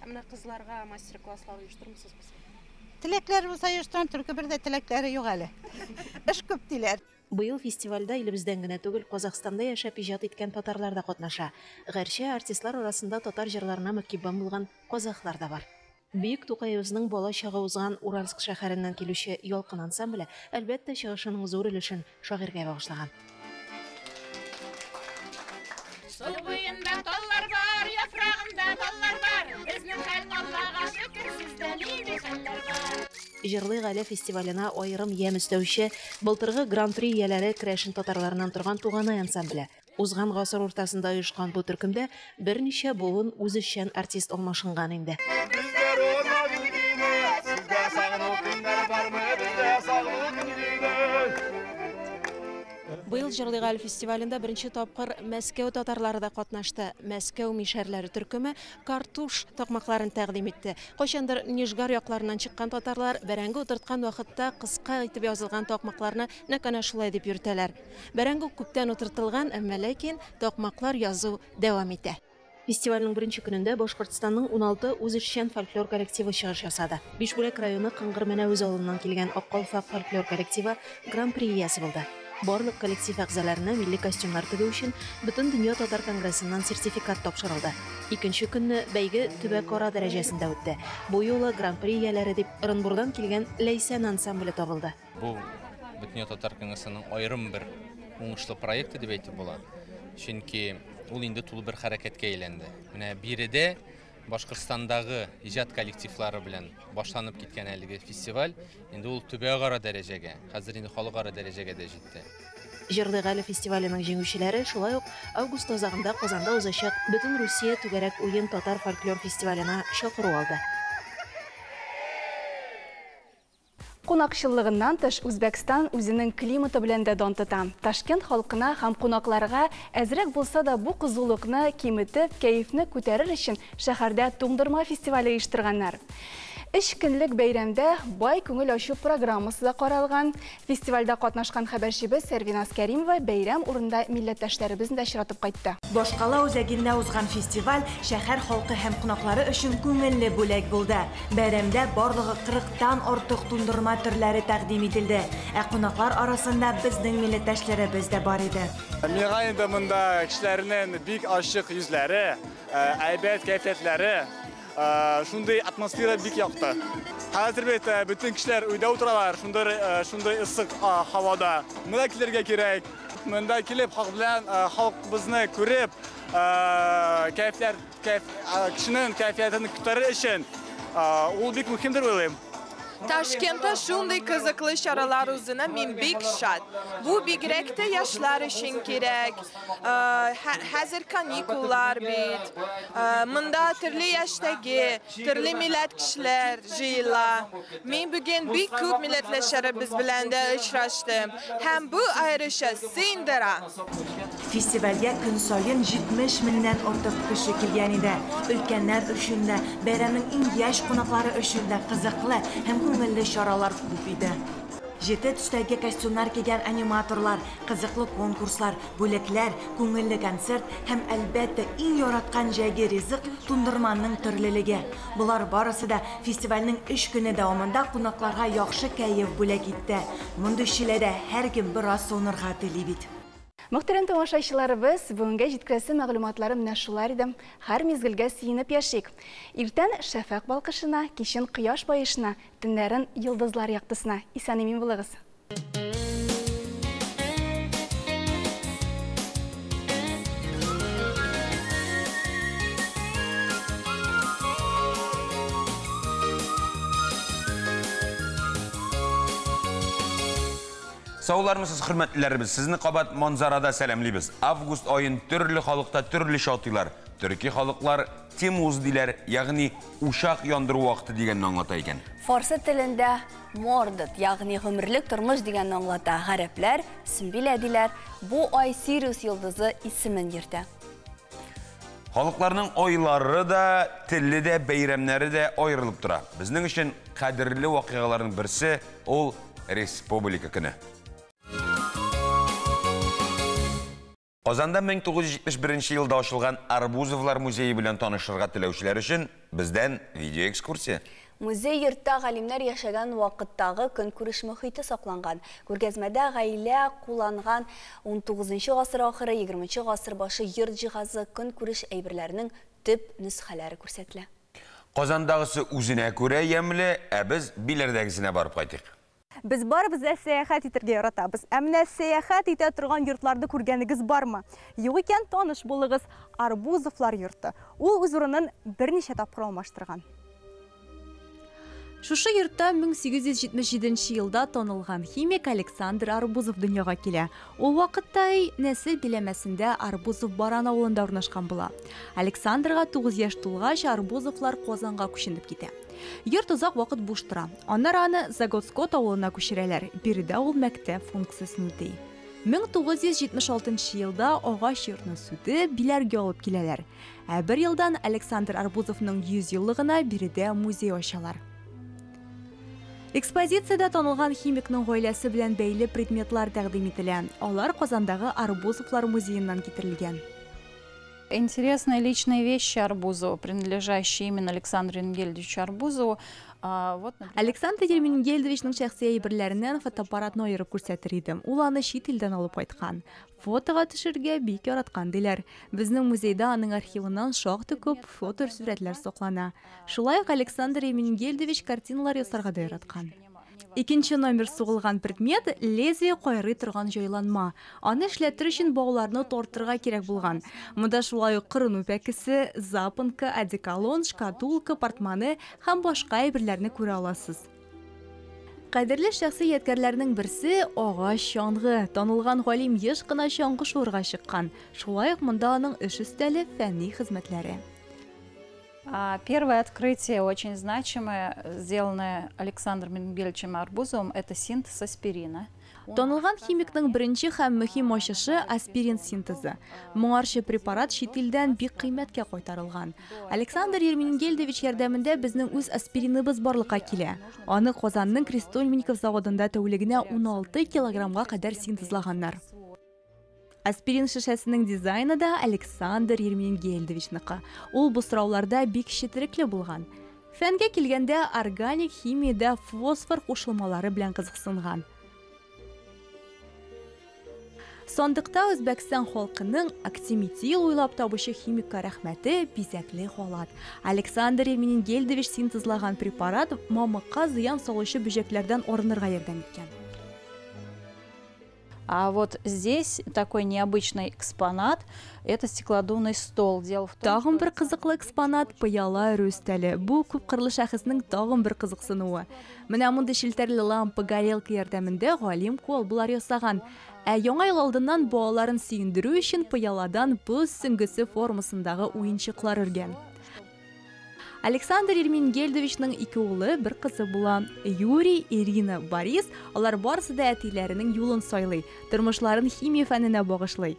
Менә кызларга мастер-класслар оештырмысыз? Теләкләр булса оештырам, только бер дә теләкләре юк әле. Эш күп диләр. Быйыл фестивальда илебездән генә түгел, Казахстанда яшәп иҗат иткән татарлар да катнаша. Гәрчә артистлар арасында татар җырларына мөкиббан булган казахлар да бар. Бөек Тукаебызның бала чагы узган Уральск шәһәреннән килүче Ялкын ансамбле әлбәттә чыгышының зур өлешен шагыйрьгә багышлаган. Сул буенда таллар бар, яфрагында таллар бар. Безнең хәл Аллага шөкер, сездә нинди хәлләр бар? Җырлый Гаилә фестиваленә аерым ям өстәүче былтыргы гран-при ияләре Крәшин татарларыннан торган Туганай ансамбле. Узган гасыр уртасында оешкан бу төркемдә берничә буын үзешчән артист алмашынган инде. Быйыл Җырлый Гаилә фестивалендә беренче тапкыр Мәскәү татарлары да катнашты. Мәскәү мишәрләре төркеме картуш такмакларын тәкъдим итте. Кайчандыр Нижгар якларыннан чыккан татарлар бәрәңге утырткан вакытта кыска итеп язылган такмакларны нәкъ әнә шулай дип йөртәләр. Бәрәңге күптән утыртылган, әмма ләкин такмаклар язу дәвам итә. Фестивальнең беренче көнендә Башкортстанның 16 үзешчән фольклор коллективы чыгыш ясады. Бишбүләк районы Кыңгыр менә үз авылыннан килгән Аккалфак фольклор коллективы гран-при иясе булды. Барлык коллектив әгъзаларына милли костюмнар тегү өчен Бөтен дөнья татар конгрессыннан сертификат тапшырылды. Икенче көнне бәйге төбәк-ара дәрәҗәсендә үтте. Бу юлы гран-при ияләре дип Орынбурдан килгән Ләйсән ансамбле табылды. Бу Бөтен дөнья татар конгрессының аерым бер уңышлы проекты дип әйтеп була. Чөнки ул инде тулы бер хәрәкәткә әйләнде. Менә биредә Башкортстандагы иҗат коллективлары белән башланып киткән әлеге фестиваль инде ул төбәк-ара дәрәҗәгә, хәзер инде халыкара дәрәҗәгә дә җитте. Җырлый Гаилә фестиваленең җиңүчеләре шулай ук август азагында Казанда узачак Бөтен Русия түгәрәк уен татар фольклор фестиваленә чакыру алды. Кунакчыллыгыннан тыш Үзбәкстан үзенең климаты белән дә дан тота. Ташкент халкына һәм кунакларга әзрәк булса да бу кызулыкны киметеп, кәефне күтәрер өчен шәһәрдә туңдырма фестивале оештырганнар. 3 көнлек бәйрәмдә бай күңел ачу программасы да каралган. Фестивальдә катнашкан хәбәрчебез Сәрвиназ Кәримова бәйрәм урында милләттәшләребезне дә очратып кайтты. Башкала үзәгендә узган фестиваль шәһәр халкы һәм кунаклары өчен күңелле бүләк булды. Бәйрәмдә барлыгы 40тан артык туңдырма төрләре тәкъдим ителде. Ә кунаклар арасында безнең милләттәшләребез дә бар иде. Миңа инде монда кешеләрнең бик ачык йөзләре, әйбәт кайфиятләре, шундый атмосфера бик якты. Хәзер бит бөтен кешеләр өйдә утыралар, шундый ысык һавада. Монда килергә кирәк. Монда килеп халкыбызны күреп, кешенең кайфиятын күтәрер өчен ул бик мөһимдер уйлыйм. Ташкентта шундый кызыклы чаралар узына мин бик шат. Бу бигрәк тә яшьләр өчен кирәк. Хәзер каникуллар бит. Монда төрле яшьтәге, төрле милләт кешеләр җыела. Мин бүген бик күп милләтләшәребез белән дә очраштым. Һәм бу аеруча сындыра. Фестивальгә көн саен 70 меңнән артык кеше килгән иде. Өлкәннәр өчен дә, бәйрәмнең иң яшь кунаклары өчен дә кызыклы һәм күңелле чаралар күп иде. 7 төстәге костюмнар кигән аниматорлар, кызыклы конкурслар, бүләкләр, күңелле концерт һәм әлбәттә иң яраткан җәйге ризык туңдырманың төрлелеге. Булар барысы да фестивальнең 3 көне дәвамында кунакларга яхшы кәеф бүләк итте. Мондый чиләдә һәркем бераз сонырга тели бит. Мөхтәрәм тамашачыларыбыз, бүгенге җиткерәсе мәгълүматларым менә шулар иде. Һәр мизгелгә сөенеп яшик. Иртән шәфәк балкышына, кичен кояш баешына, төннәрен йолдызлар яктысына. Исән-имин булыгыз. Саулармысыз, хөрмәтлеләребез, сезне кабат манзарада сәламлибез. Август айын төрле халыкта төрле шатыйлар. Төрки халыклар Тимуз диләр, ягъни ушак яндыру вакыты дигәнне аңлата икән. Фарсы телендә мордат, ягъни гомерлек тормыш дигәнне аңлата. Гарәпләр Сүмбилә диләр. Бу ай Сириус йолдызы исемен йөртә. Халыкларның айлары да, теле дә, бәйрәмнәре дә аерылып тора. Безнең өчен кадерле вакыйгаларның берсе ул Республика көне. Казанда 1971 елда ачылган Арбузовлар музее белән танышырга теләүчеләр өчен бездән видеоэкскурсия. Музей йортта галимнәр яшәгән вакыттагы көнкүреш мөхите сакланган. Күргәзмәдә гаилә кулланган 19 гасыр ахыры 20 гасыр башы йорт җиһазы көнкүреш әйберләренең төп нөсхәләре күрсәтелә. Казандагысы үзенә күрә ямлы, ә без биләрдәгесенә барып кайтыйк. Біз барыбыз сәяхәт итәргә яратабыз. Әмма сәяхәт итә торган йортларны күргәнегез бармы? Юк икән, таныш булыгыз, Арбузовлар йорты. Ул үз урынын берничә тапкыр алмаштырган. Шушы йортта 1877 елда танылган химик Александр Арбузов дөньяга килә. Ул вакытта нәсел биләмәсендә Арбузов баран авылында урнашкан була. Александрга 9 яшь тулгач Арбузовлар Казанга күченеп китә. Йорт озак вакыт буш тора. Аннары аны Заготскот авылына күчерәләр. Биредә ул мәктәп функциясын үти. 1976 елда агач йортны сүтеп, биләргә алып киләләр. Ә бер елдан Александр Арбузовның 100 еллыгына биредә музей ачалар. Экспозициядә танылган химикның гаиләсе белән бәйле предметлар тәкъдим ителә. Алар Казандагы Арбузовлар музееннан китерелгән. Интересные личные вещи Арбузова, принадлежащие именно Александру Енгельдовичу Арбузову. Александр Енгельдовичның шәхси әйберләреннән фотоаппаратны аерып күрсәтер идем. Ул аны чит илдән алып кайткан. Фотога төшергә бик яраткан диләр. Безнең музейда аның архивыннан шактый күп фотосурәтләр саклана. Шулай ук Александр Енгельдович картиналар ясарга да яраткан. Икенче номер сугылган предмет лезвие кайрый торган җайланма. Аны эшләтер өчен багларны тартырга кирәк булган. Монда шулай ук кырын үпәкесе, запонка, одеколон, шкатулка, портманы һәм башка әйберләрне күрә аласыз. Кадерле шәхси ядкәрләрнең берсе агач чаңгы. Танылган галим еш кына чаңгы шуырга чыккан. Шулай ук монда аның эш өстәле, фәнни хезмәтләре. Первое открытие, очень значимое, сделанное Александром Енгельдовичем Арбузовым, это синтез аспирина. Танылган химикның беренче һәм мөһим ачышы аспирин синтезы. Моңарчы препарат чит илдән бик кыйммәткә кайтарылган. Александр Енгельдович ярдәмендә безнең үз аспириныбыз барлыкка килә. Аны Казанның Крестольменников заводында тәүлегенә 16 килограммга кадәр синтезлаганнар. Аспирин шешәсенең дизайны да Александр Енгельдовичныкы. Ул бу сорауларда бик четерекле булган. Фәнгә килгәндә органик химиядә фосфор кушылмалары белән кызыксынган. Сондыкта Үзбәкстан халкының актиметил уйлап табучы химикка рәхмәте бизәкле халат. Александр Енгельдович синтезлаган препарат мамыкка зыян салучы бөҗәкләрдән арынырга ярдәм иткән. А вот здесь такой необычный экспонат – это стеклодувный стол. Дело в том, тагын бер кызыклы экспонат – пыяла рөстәле. Бу күп кырлы шәхеснең тагын бер кызыксынуы. Менә монда челтәрле лампа, горелка ярдәмендә галим колбалар ясаган. Ә яңа ел алдыннан балаларын сөендерү өчен пыяладан боз сөңгесе формасындагы уенчыклар өргән. Александр Енгельдовичның 2 улы, бер кызы була. Юрий, Ирина, Борис, алар барысы да әтиләренең юлын сайлый, тормышларын химия фәненә багышлый.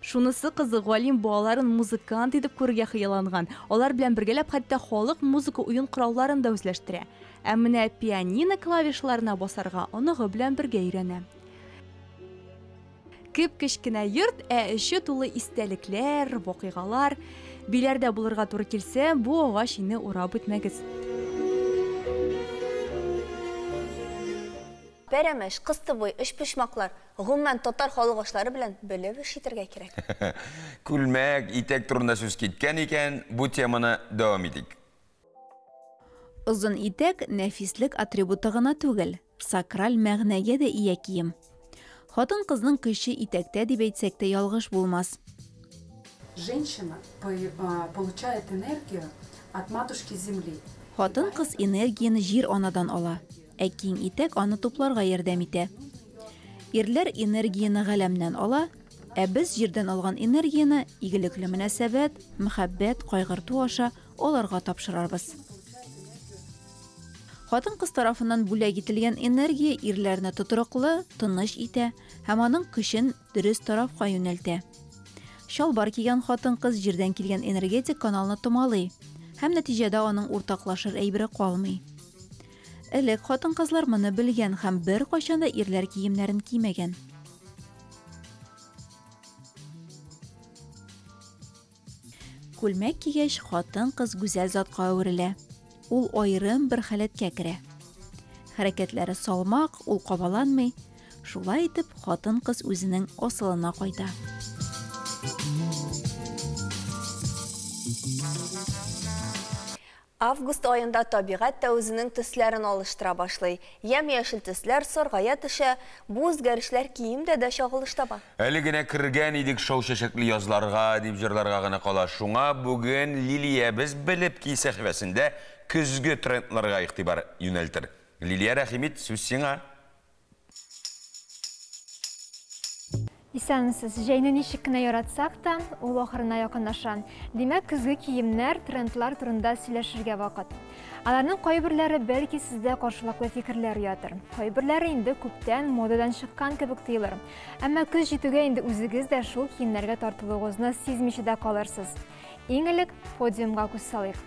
Шунысы кызы галим балаларын музыкант итеп күрергә хыялланган. Алар белән бергәләп хәтта халык музыка уен коралларын да үзләштерә. Ә менә пианино клавишларына басарга оныгы белән бергә өйрәнә. Күп кечкенә йорт, ә эче тулы истәлекләр, вакыйгалар. Биләрдә булырга туры килсә, бу агач ине урап үтмәгез. Пәрәмәш, кыстыбый, эш пешмаклар, гомумән татар халык ашлары белән белеп эш итәргә кирәк. Күлмәк, итәк турында сүз киткән икән, бу теманы дәвам итик. Озын итәк нәфислек атрибуты гына түгел, сакраль мәгънәгә дә ия кием. Хатын-кызның кеше итәктә дип әйтсәк тә ялгыш булмас. Женщина получает энергию от матушки земли. Хатын-кыз энергияны җир анадан ала, ә киң итәк аны тупларга ярдәм итә. Ирләр энергияны галәмнән ала, ә без җирдән алган энергияны игелекле мөнәсәбәт, мәхәббәт, кайгырту аша аларга тапшырарбыз. Хатын-кыз тарафыннан бүләк ителгән энергия ирләрне тотрыклы, тыныч итә һәм аның көчен дөрес тарафка юнәлтә. Шалбар кигән хатын-кыз җирдән килгән энергетик каналны томалый һәм нәтиҗәдә аның уртаклашыр әйбере калмый. Элек хатын-кызлар моны белгән һәм бер кайчан да ирләр киемнәрен кимәгән. Күлмәк кигәч хатын-кыз гүзәл затка әверелә. ул айрым бер халәткә керә. Хәрәкәтләре салмак, ул кабаланмый. Шулай итеп, хатын-кыз үзенең асылына кайта. Август айында табигать та үзенең төсләрен алыштыра башлый. Ям-яшел төсләр саргая төшә, бу үзгәрешләр киемдә дә чагылыш таба. Әле генә кергән идек шау чәчәкле язларга, дип җырларга гына кала. Шуңа бүген Лилия без белеп ки сәхифәсендә көзге трендларга игътибар юнәлтер. Лилия Рәхимит, сүз сиңа. Исәнсез, җәйне ничек кенә яратсак та, ул ахырына якынлаша. Димәк, көзге киемнәр, трендлар турында сөйләшергә вакыт. Аларның кайберләре бәлки сездә каршылыклы фикерләр ятыр. Кайберләре инде күптән модадан чыккан кебек тоелыр. Әмма көз җитүгә инде үзегез дә шул киемнәргә тартылуыгызны сизмичә дә калырсыз. Иң элек подиумга күз салыйк.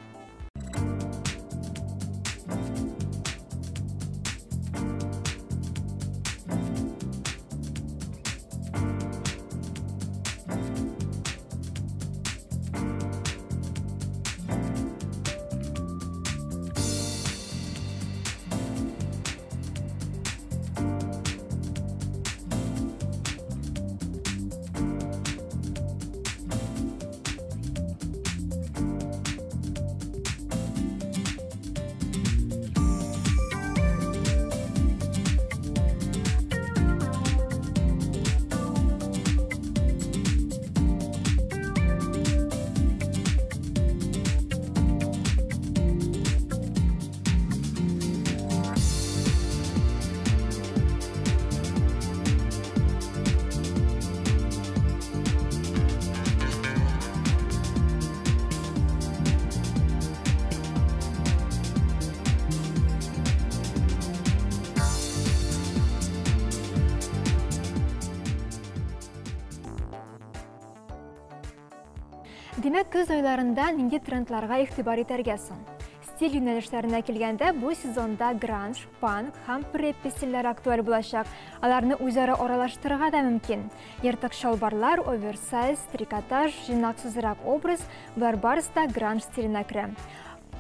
Димәк, көз айларында нинди трендларга игътибар итәргә соң? Стиль юнәлешләренә килгәндә, бу сезонда гранж, панк һәм преппи стильләре актуаль булачак. Аларны үзара аралаштырырга да мөмкин. Ертык шалбарлар, оверсайз, трикотаж, җыйнаксызрак образ, булар барысы да гранж стиленә керә.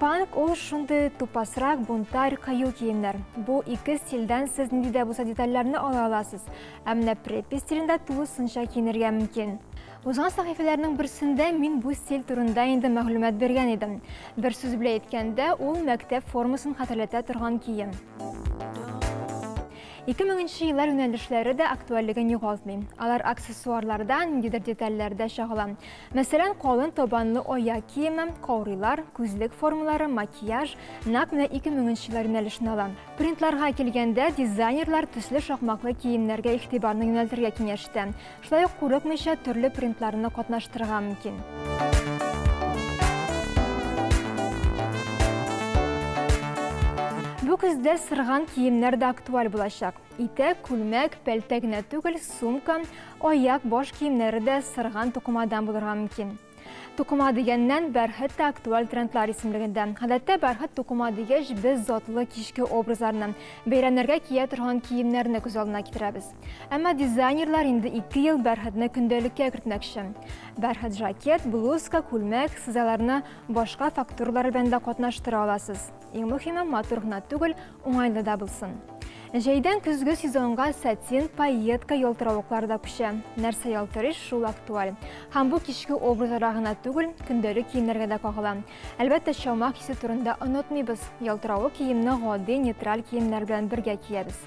Панк ул шундый тупасрак, бунтарь, кыю киемнәр. Бу ике стильдән сез нинди дә булса детальләрне ала аласыз. Ә менә преппи стилендә тулысынча киенергә мөмкин. Узган сәхифәләрнең берсендә мин бу стиль турында инде мәгълүмат биргән идем. Бер сүз белән әйткәндә, ул мәктәп формасын хәтерләтә торган кием. 2000 еллар юнәлешләре дә актуальлеген югалтмый. Алар аксессуарлардан, ниндидер детальләрдә чагыла. Мәсәлән, калын табанлы аяк киеме, каурыйлар, күзлек формалары, макияж, нәкъ менә 2000 еллар юнәлешен ала. Принтларга килгәндә, дизайнерлар төсле шакмаклы киемнәргә игътибарны юнәлтергә киңәш итә. Шулай ук курыкмыйча төрле принтларны катнаштырырга мөмкин. Бу көздә сырган киемнәр дә актуаль булачак. Итәк, күлмәк, пәлтә генә түгел, сумка, аяк, баш киемнәре дә сырган тукымадан булырга мөмкин. Тукыма дигәннән бәрхәт тә актуаль трендлар исемлегендә. Гадәттә бәрхәт тукыма дигәч без затлы кичке образларны, бәйрәмнәргә кия торган киемнәрне күз алдына китерәбез. Әмма дизайнерлар инде 2 ел бәрхәтне көндәлеккә кертмәкче. Бәрхәт жакет, блузка, күлмәк, сызаларны башка фактуралар белән дә катнаштыра аласыз. Иң мөһиме, матур гына түгел, уңайлы да булсын. Җәйдән көзге сезонга сатин, пайетка, ялтыравыклар да күчә. Нәрсә ялтырыш, шул актуаль. Һәм бу кичке образларга гына түгел, көндәлек киемнәргә дә кагыла. Әлбәттә, чалмак хисе турында онытмыйбыз. Ялтыравык киемне гади, нейтраль киемнәр белән бергә киябез.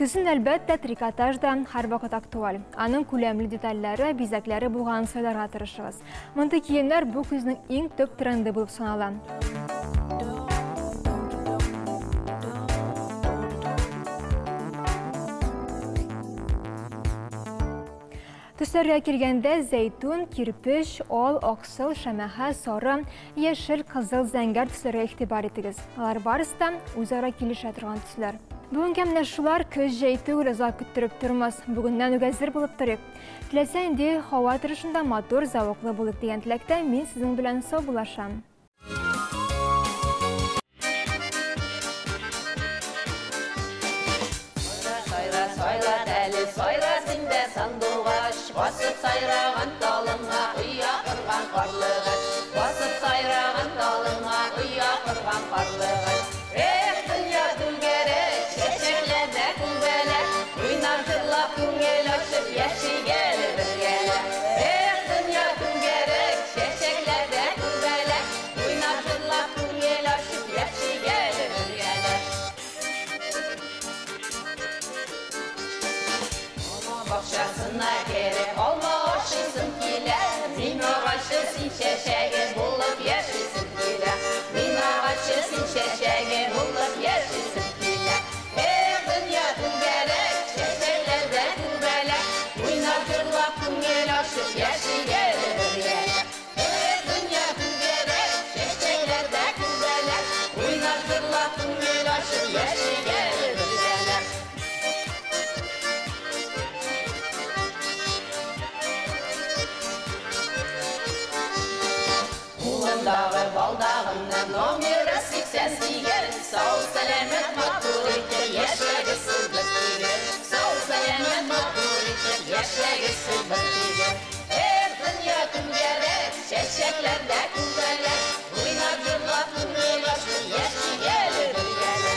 Көзен әлбәттә трикотаж да һәрвакыт актуаль. Аның күләмле детальләре, бизәкләре булган сайларга тырышыгыз. Мондый киемнәр бу көзнең иң төп тренды булып санала. Төсләргә килгәндә зәйтүн, кирпеш, ал, аксыл, шәмәхә, сары, яшел, кызыл, зәңгәр төсләргә игътибар итегез. Алар барысы да үзара килешә торган төсләр. Бүгенге менә шулар көз җәй түгел, озак көттереп тормас. Бүгеннән үк әзер булып торыйк. Теләсә инде һава торышында матур, зәвыклы булып дигән теләктә мин сезнең белән саубуллашам. Сайла, сайла, әле сайла синдә сандугач. сайраған талыңа ұя құрған қарлығы, басып сайраған талыңа ұя құрған қарлығы. Дүния күлгерек, шешеклерде күлбелек, ойнап жырлап көңел ашып яшигелі біргелі. Дүния күлгерек, шешеклерде күлбелек, ойнап жырлап көңел ашып яшигелі біргелі. Бақшасына керек алма ашысын келе, мен ағашы сен шешеге болып яшысын келе. Мен ағашы сен шешеге болып яшысын келе. Дүния күлгерек, шешелерде күлбелек, ойнап жырлап көңел ашып яшигелі біргелі. Дүния күлгерек, шешелерде күлбелек, ойнап жырлап көңел ашып яшигелі біргелі. Қолындағы балдағымның номері 88, сау сәлемет матур етіп яшәгісіз бітпеген. Сау сәлемет матур етіп яшәгісіз бітпеген. Дүния күлгерек, шешеклерде күлбелек, ойнап жырлап көңел ашып яшигелі біргелі.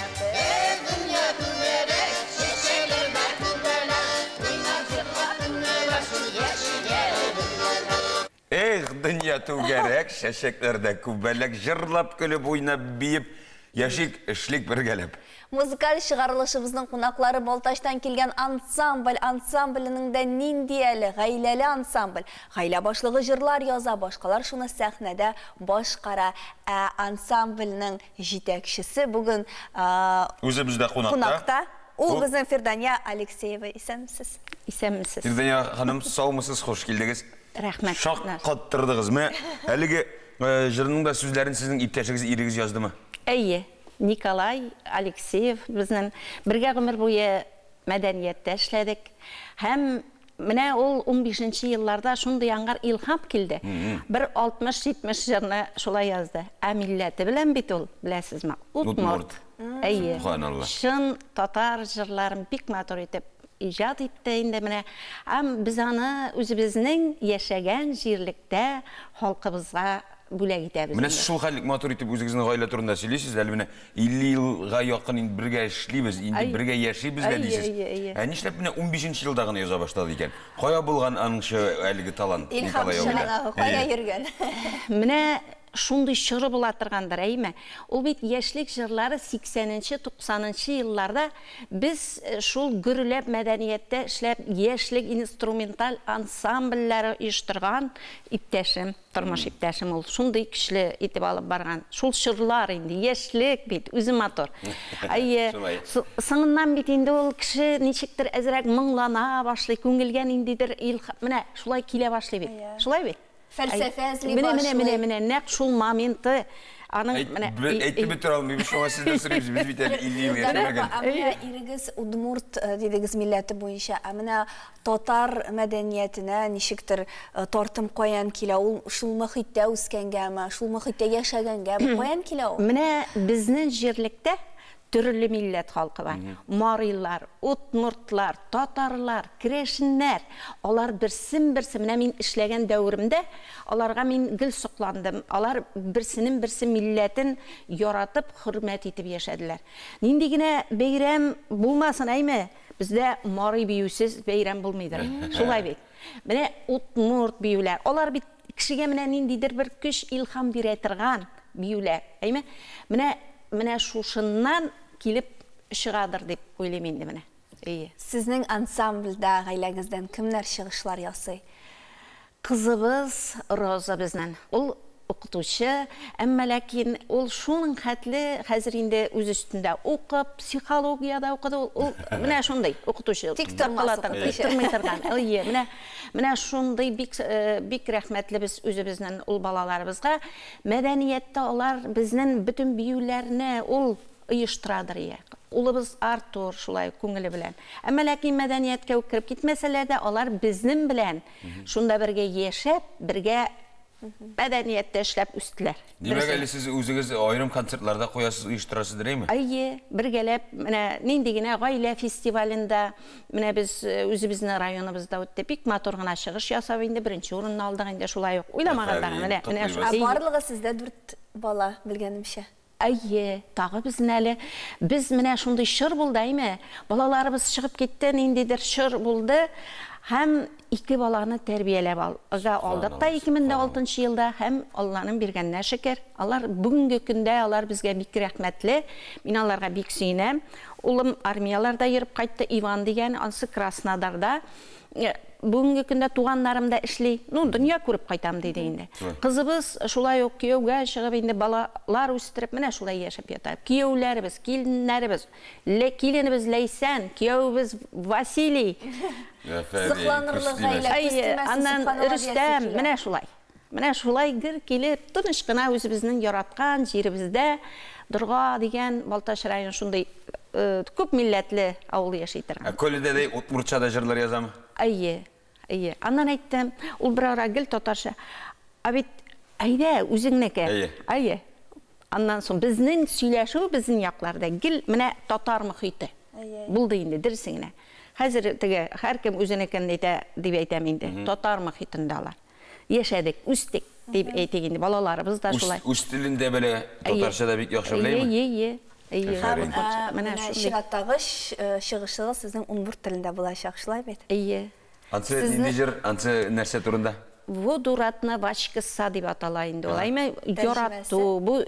Дүния күлгерек, шешеклерде күлбелек, ойнап жырлап көңел ашып яшигелі біргелі. Dünya tügerek, şeşeklerde kübelek, jırlap külüp oynap biyip, yaşık işlik bir gelip. Muzikal шығарылышыбыздың қонақлары Балташтан келген ансамбль, ансамблінің де ниндиялы, ғайләлі ансамбль. Ғайла башлығы жырлар яза, башқалар шуны сәхнәдә башқара. Ансамблінің жетекшісі бүгін өзімізде қонақта. Ол біздің Фердания Алексеева. Исәмсіз? Исәмсіз. Фердания ханым, саумысыз, хош келдіңіз. Рахмет. Шақ қаттырдыңыз ма? Әлігі жырының да сөздерін сіздің иптәшіңіз ирігіз жазды ма? Әйе. Николай Алексеев біздің бірге ғұмыр бойы мәдәниетті эшләдек. Һәм менә ул 15-нче елларда шундый аңгар илһам килде. Бір 60-70 жырны шулай язды. Ә милләте белән бит ул, беләсезме? Удмурт. Әйе. Шын татар жырларын бик матур итеп ижад итте инде менә. Һәм біз аны үзебезнең яшәгән җирлектә халкыбызга бүләк итәбез. Менә шул хәллек матур итеп үзегезнең гаилә турында сөйлисез, әле менә 50 елга якын инде бергә эшлибез, инде бергә яшибез дә дисез. Ә нишләп менә 15-нче елда гына яза башлады икән? Кая булган аның әлеге талант? Кая йөргән? Менә шундый чыры була торгандыр, әйме. Ул бит яшьлек җырлары 80-нче, 90-нчы елларда без шул гөрләп мәдәниятте эшләп яшьлек инструменталь ансамбльләре оештырган иптәшем, тормыш иптәшем ул шундый көчле итеп алып барган. Шул чырлар инде яшьлек бит үзе матур. Әйе, соңыннан бит инде ул кеше ничектер әзрәк моңлана башлый, күңелгән индидер илһам. Менә шулай килә башлый бит. Шулай бит. Фәлсәфә эзли башлый. Менә нәкъ шул моменты аның менә әйтеп бетер алмыйм, шуңа сездән сорыйбыз, без бит 50 ел яшәмәгән. Менә ирегез Удмурт дидегез милләте буенча, менә татар мәдәниятенә ничектер тартым каян килә? Ул шул мөхиттә үскәнгәме, шул мөхиттә яшәгәнгәме каян килә ул? Менә безнең җирлектә төрле милләт халкы бар. Марилар, удмуртлар, татарлар, крешеннәр. Алар берсен-берсе менә мин эшләгән дәвремдә аларга мин гел сокландым. Алар берсенең-берсе милләтен яратып, хөрмәт итеп яшәделәр. Нинди генә бәйрәм булмасын, әйме, бездә марый биюсез бәйрәм булмыйдыр. Шулай бит. Менә удмурт биюләр. Алар бит кешегә менә ниндидер бер көч илһам бирә торган биюләр. Әйме? Менә шушыннан килеп чыгадыр дип уйлыйм инде менә. Сезнең ансамбльдә гаиләгездән кемнәр чыгышлар ясый? Кызыбыз Роза безнең. Ул укытучы, әмма ләкин ул шуның хәтле хәзер инде үз өстендә укып, психологиядә укыды. Ул менә шундый укытучы. Тик тормый торган. Менә шундый бик рәхмәтле без үзебезнең ул балаларыбызга. Мәдәниятта алар безнең бөтен биюләрне ул оештырадыр. Улыбыз Артур шулай күңеле белән. Әмма ләкин мәдәнияткә үкереп китмәсәләр дә, алар безнең белән шунда бергә яшәп, бергә Мәдәниятте эшләп үстеләр. Демәк, әле сез үзегез айрым концертларда коясыз, оештырасыз дирәме? Әйе, бергәләп, менә нинди генә гаилә фестивалендә, менә без үзебезнең районыбызда үтте, бик матур гына чыгыш ясап инде, беренче урынны алдык инде, шулай ук. Уйламаганда менә шулай. Барлыгы сездә 4 бала белгәнемчә. Әйе, тагы безнең әле, біз менә шундый шыр булды, әйме, балаларыбыз чыгып китте, ниндидер шыр булды. Һәм 2 баланы тәрбияләп алдык та 2006 елда, һәм Алланың биргәненә шөкер. Алар бүгенге көндә алар безгә бик рәхмәтле. Мин аларга бик сөенәм. Улым армияларда йөреп кайтты, Иван дигән, ансы Краснодарда. Бүгенге көндә туганнарым да эшли. Ну, дөнья күреп кайтам диде инде. Кызыбыз шулай ук кияүгә чыгып инде балалар үстереп, менә шулай яшәп ята. Кияүләребез, киленнәребез, киленебез Ләйсән, кияүбез Василий. Сыкланырлык гаилә, аннан Рөстәм, менә шулай. Менә шулай гөр килеп, тыныч кына үзебезнең яраткан җиребездә Дорга дигән Балташ районы шундый күп милләтле авыл яши торган. Көлдә дә Удмуртчада җырлар язамы? Әйе. Аннан әйттем, ул бер ара гел татарча. Бит әйдә үзеңнеке. Әйе. Аннан соң безнең сөйләшү безнең якларда гел менә татар мөхите. Булды инде дөресеңне. Хәзер теге һәркем үзенекен әйтә дип әйтәм инде. Татар мөхитендә яшәдек, үстек дип әйтик инде. Балаларыбыз да шулай. Үз телендә белә татарчада бик яхшы беләме? Менә чираттагы чыгышыгыз сезнең Удмурт телендә булачак, шулай бит? Әйе. Ансы ниндидер, ансы нәрсә турында? Водуратна вачкыса дип атала инде. Улаймы ярату, бу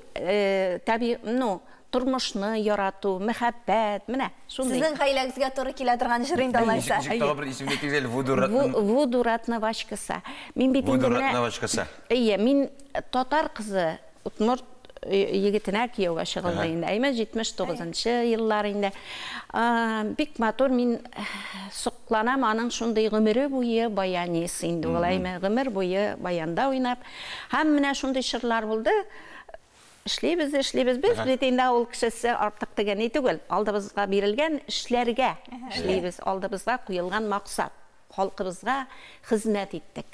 таби, ну, тормышны ярату, мәхәббәт, менә шундый. Сезнең гаиләгезгә туры килә торган җыр инде алайса. Тагы бер исемне тизел Водуратна. Водуратна вачкыса. Мин бит инде Водуратна вачкыса. Әйе, мин татар кызы, Удмурт егетенә кияүгә чыгылды инде. Әйме 79 еллар инде. Бик матур, мин сокланам аның шундый гомере буе баянис инде. Улаймы гомер буе баянда уйнап. Һәм менә шундый шырлар булды. Эшлибез, без бит инде ул кешесе артык дигән түгел. Алдыбызга бирелгән эшләргә эшлибез. Алдыбызга куелган максат. Халкыбызга хезмәт иттек,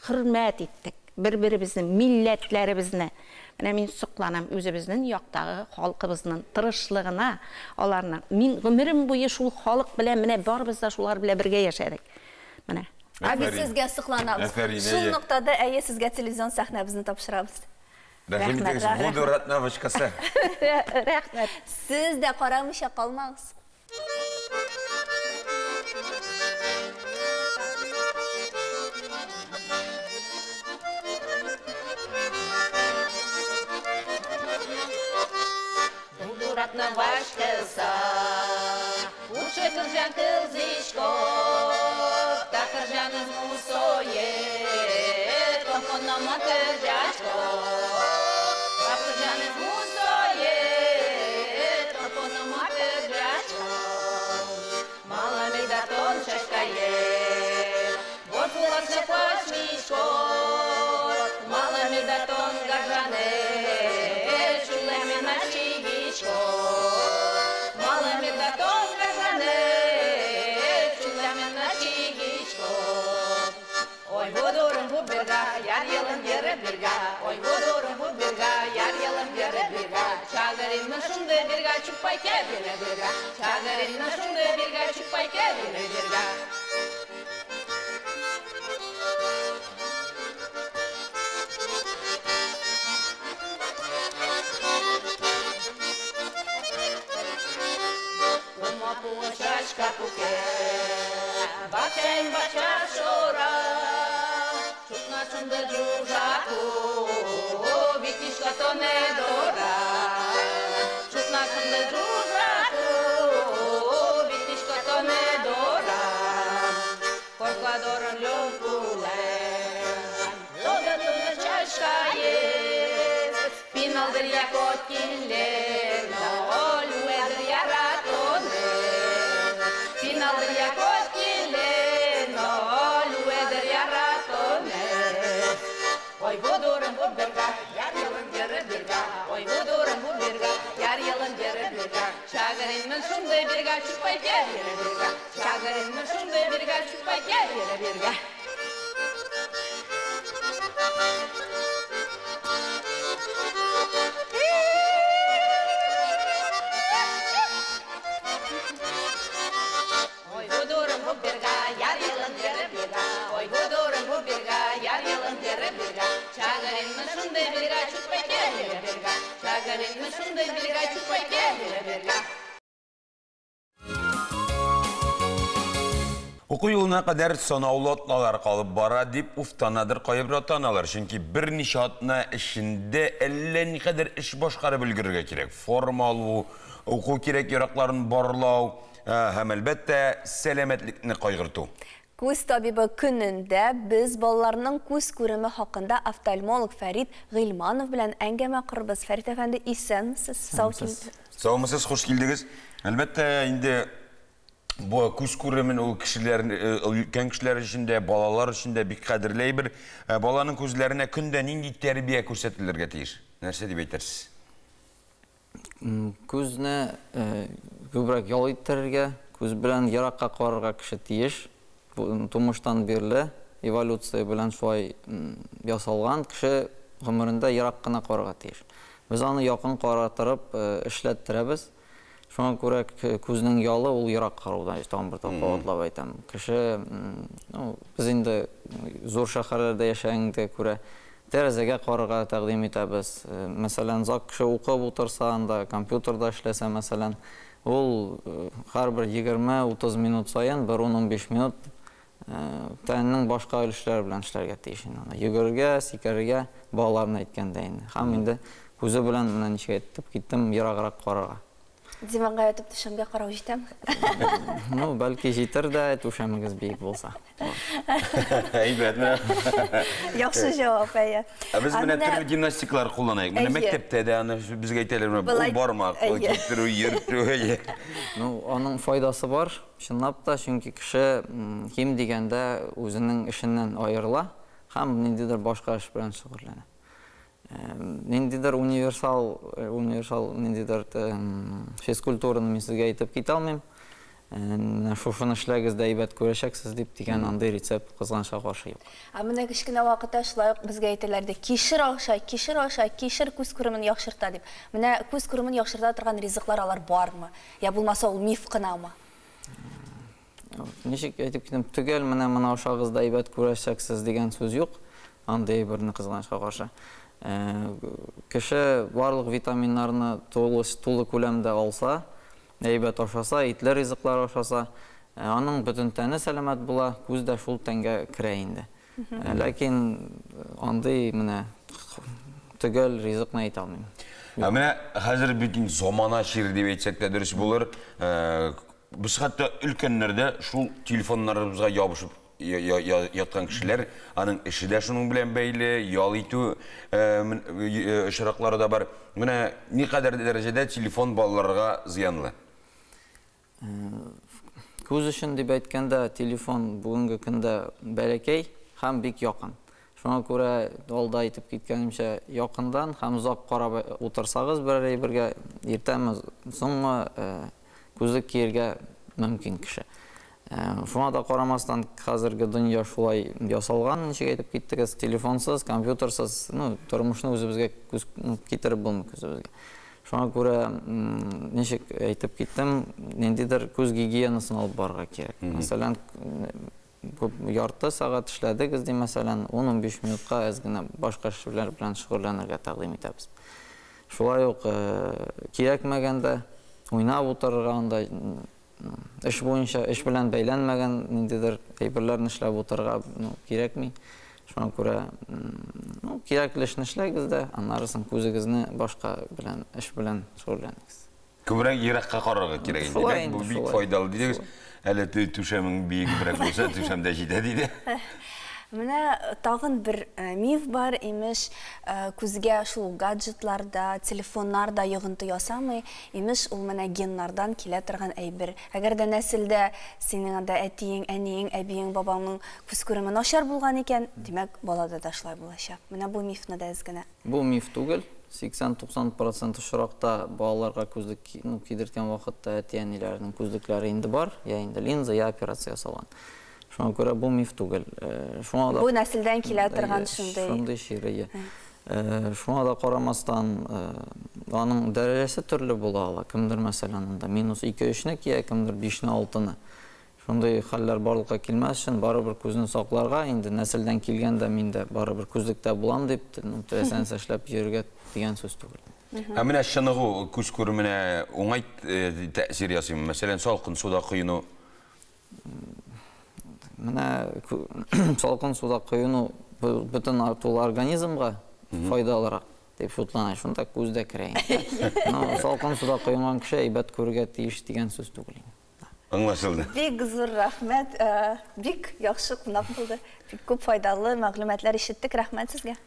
хөрмәт иттек. Бер-беребезнең милләтләребезне. Менә мин сокланам үзебезнең яктагы халкыбызның тырышлыгына, аларның. Мин гомерем буе шул халык белән менә барыбыз да шулар белән бергә яшәдек. Менә. Без сезгә сокланабыз. Шул ноктада әйе сезгә телевизион сәхнәбезне тапшырабыз. Рәхмәт. Водуратна вачкасы. Рәхмәт. Сез дә карамыйча калмагыз. Водуратна вачкыса, лучше кыржан кылзышко, так кыржаныз мусое, томпонама кыржашко. Так кыржаныз мусое, томпонама кыржашко. Малами да тон шашкае, вот улашна пашмишко, малами да тон гаржане, шулеме начи. Малыми да тон газане, чулами на чигичко. Ой, водорым бу берга, яр елым бере берга. Ой, водорым бу берга, яр елым бере берга. Чагаринна шунда берга, чупайке бере берга. Чагаринна шунда берга, чупайке бере берга. Пушачка пуке, бачен бача шора, чутна чунда джужаку, витишка то не дора. Чутна чунда джужаку, витишка то не дора. Коркладоран люпуле, тода туна чашка есть, пиналдыр я коткинле, но люэдыр я ратоне. Пиналдыр я коткинле, но люэдыр я ратоне. Ой, водорым бу берга, яр елын бере берга. Ой, водорым бу берга, яр елын бере берга. Чагаринмен шундай берга, чупайке бере берга. Чагаринмен шундай берга, чупайке бере берга. Şimdi şunday birga çıkmay geldiler. Oku yılına kadar sanaulu atlalar kalıp bara deyip uftanadır kayıp ratanalar. Çünkü bir nişatına işinde 50 kadar iş başkarı bilgirge gerek. Formal oku gerek yarakların barlav hem elbette selametlikini kaygırtu. Көз табибы күнінде біз балаларының көз көрімі хақында офтальмолог Фәрит Ғилманов білән әңгәмә құрбыз. Фәрит әфәнді, исәнсіз, сау келдіңіз. Саумысыз, хош келдіңіз. Әлбәттә, инде bu көз күремен ул өлкән кешеләр өчендә, балалар өчендә бик кадерле бер баланың күзләренә көндә нинди тәрбия күрсәтелергә тиеш? Нәрсә дип әйтерсез? Күзне күбрәк ял иттерергә, күз белән яракка карарга кеше тиеш. Тумыштан бирле эволюция белән шулай ясалган, кеше гомерендә ярак кына карарга тиеш. Без аны якын каратырып эшләттерәбез. Шуңа күрә күзнең ялы ул ярак карауда, тагын бер тапкыр атлап әйтәм. Кеше, без инде зур шәһәрләрдә яшәгәнгә күрә тәрәзәгә карарга тәкъдим итәбез. Мәсәлән, зак кеше укып утырса, анда компьютерда эшләсә, мәсәлән, ул һәрбер 20-30 минут саен 1-15 минут тәннең башка өлешләре белән эшләргә тиеш. Йөгергә, сикерергә, балаларны әйткәндә инде. Һәм инде күзе белән менә ничек әйтеп киттем, яраграк карарга. Диванга ятып түшәмгә карау җитәме? Бәлки җитер дә, түшәмегез бик булса. Әйбәт менә. Яхшы җавап, әйе. Без менә төрле гимнастикалар кулланыйк. Менә мәктәптә дә аны безгә әйтәләр, ул бармак, ул китерү, йөртү. Аның файдасы бар, чынлап та, чөнки кеше ким дигәндә үзенең эшеннән аерыла һәм ниндидер башка эш белән шөгыльләнә. Ниндидер универсал ниндидер физкультураны мин сезгә әйтеп китә алмыйм. Шушыны эшләгез дә әйбәт күрәчәксез дип дигән андый рецепт кызганча каршы юк. Менә кечкенә вакытта шулай безгә әйтәләр, кишер кишер күз күремен яхшырта дип. Менә күз күремен яхшырта торган ризыклар алар бармы? Я булмаса ул миф кынамы? Ничек әйтеп китәм, түгел, менә ашагыз да әйбәт күрәчәксез дигән сүз юк. Андый берне кызганча каршы. Кеше барлык витаминнарны тулы күләмдә алса, әйбәт ашаса, итле ризыклар ашаса, аның бөтен тәне сәламәт була, күз дә шул тәнгә керә инде. Ләкин андый менә төгәл ризыкны әйтә алмыйм. Менә хәзер бит замана шир дип әйтсәк тә дөрес булыр. Без хәтта өлкәннәрдә шул телефоннарыбызга ябышып яткан кешеләр, аның эше дә шуның белән бәйле, ял итү очраклары да бар. Менә никадәр дәрәҗәдә телефон балаларга зыянлы? Күз өчен дип әйткәндә, телефон бүгенге көндә бәләкәй һәм бик якын. Шуңа күрә алда әйтеп киткәнемчә, якындан һәм озак карап утырсагыз, бергә иртәме, соңмы күзлек киергә мөмкин кеше. Шуңа да карамастан хәзерге дөнья шулай ясалган, ничек әйтеп киттегез, телефонсыз, компьютерсыз, тормышны үзебезгә китереп булмый күзебезгә. Шуңа күрә ничек әйтеп киттем, ниндидер күз гигиенасын алып барырга кирәк. Мәсәлән, ярты сәгать эшләдегез, мәсәлән, 10-15 минутка әз генә башка эшләр белән шөгыльләнергә тәкъдим итәбез. Шулай ук кирәкмәгәндә уйнап утырырга, анда эш буенча, эш белән бәйләнмәгән ниндидер әйберләрне эшләп утырырга кирәкми. Шуңа күрә кирәкле эшне эшләгез дә, аннарысын күзегезне башка белән, эш белән шөгыльләнегез. Күбрәк еракка карарга кирәк инде. Бу бик файдалы дидегез. Әле түшәмең биегрәк булса, түшәмдә җитә диде. Менә тагын бер миф бар, имеш, күзгә шул гаджетларда, телефоннарда йогынты ясамый, имеш, ул менә геннардан килә торган әйбер. Әгәр дә нәселдә синең анда әтиең, әниең, әбиең, бабаңның күз күреме начар булган икән, димәк, балада да шулай булачак. Менә бу мифны да әзгенә. Бу миф түгел. 80-90% очракта балаларга күзлек кидерткән вакытта әти-әниләрнең күзлекләре инде бар, я инде линза, я операция ясалган. Шуңа күрә бу миф түгел. Бу нәселдән килә торган шундый ширәе. Шуңа да карамастан, аның дәрәҗәсе төрле була ала. Кемдер мәсәлән анда -2-3-не кия, кемдер 5-6-ны. Шундай хәлләр барлыкка килмәс өчен барыбер күзне сакларга, инде нәселдән килгәндә мин дә барыбер күзлектә булам дип, теләсәң эшләп йөрергә дигән сүз түгел. Әміне шынығы күз көріміне оңай тәсір ясым. Мәселен, салқын суда құйыну. Міне салқын суда құйыну бүтін артул организмға файдалырақ деп шутлана. Шунда көзде кірейін. Салқын суда құйынған кіші әйбәт көрге тиіш деген сөз түгілейін. Аңлашылды. Бик зур рахмет, бик яхшы қунақ болды. Бик көп файдалы мәгълүматлар ишеттік. Рахмет сезгә.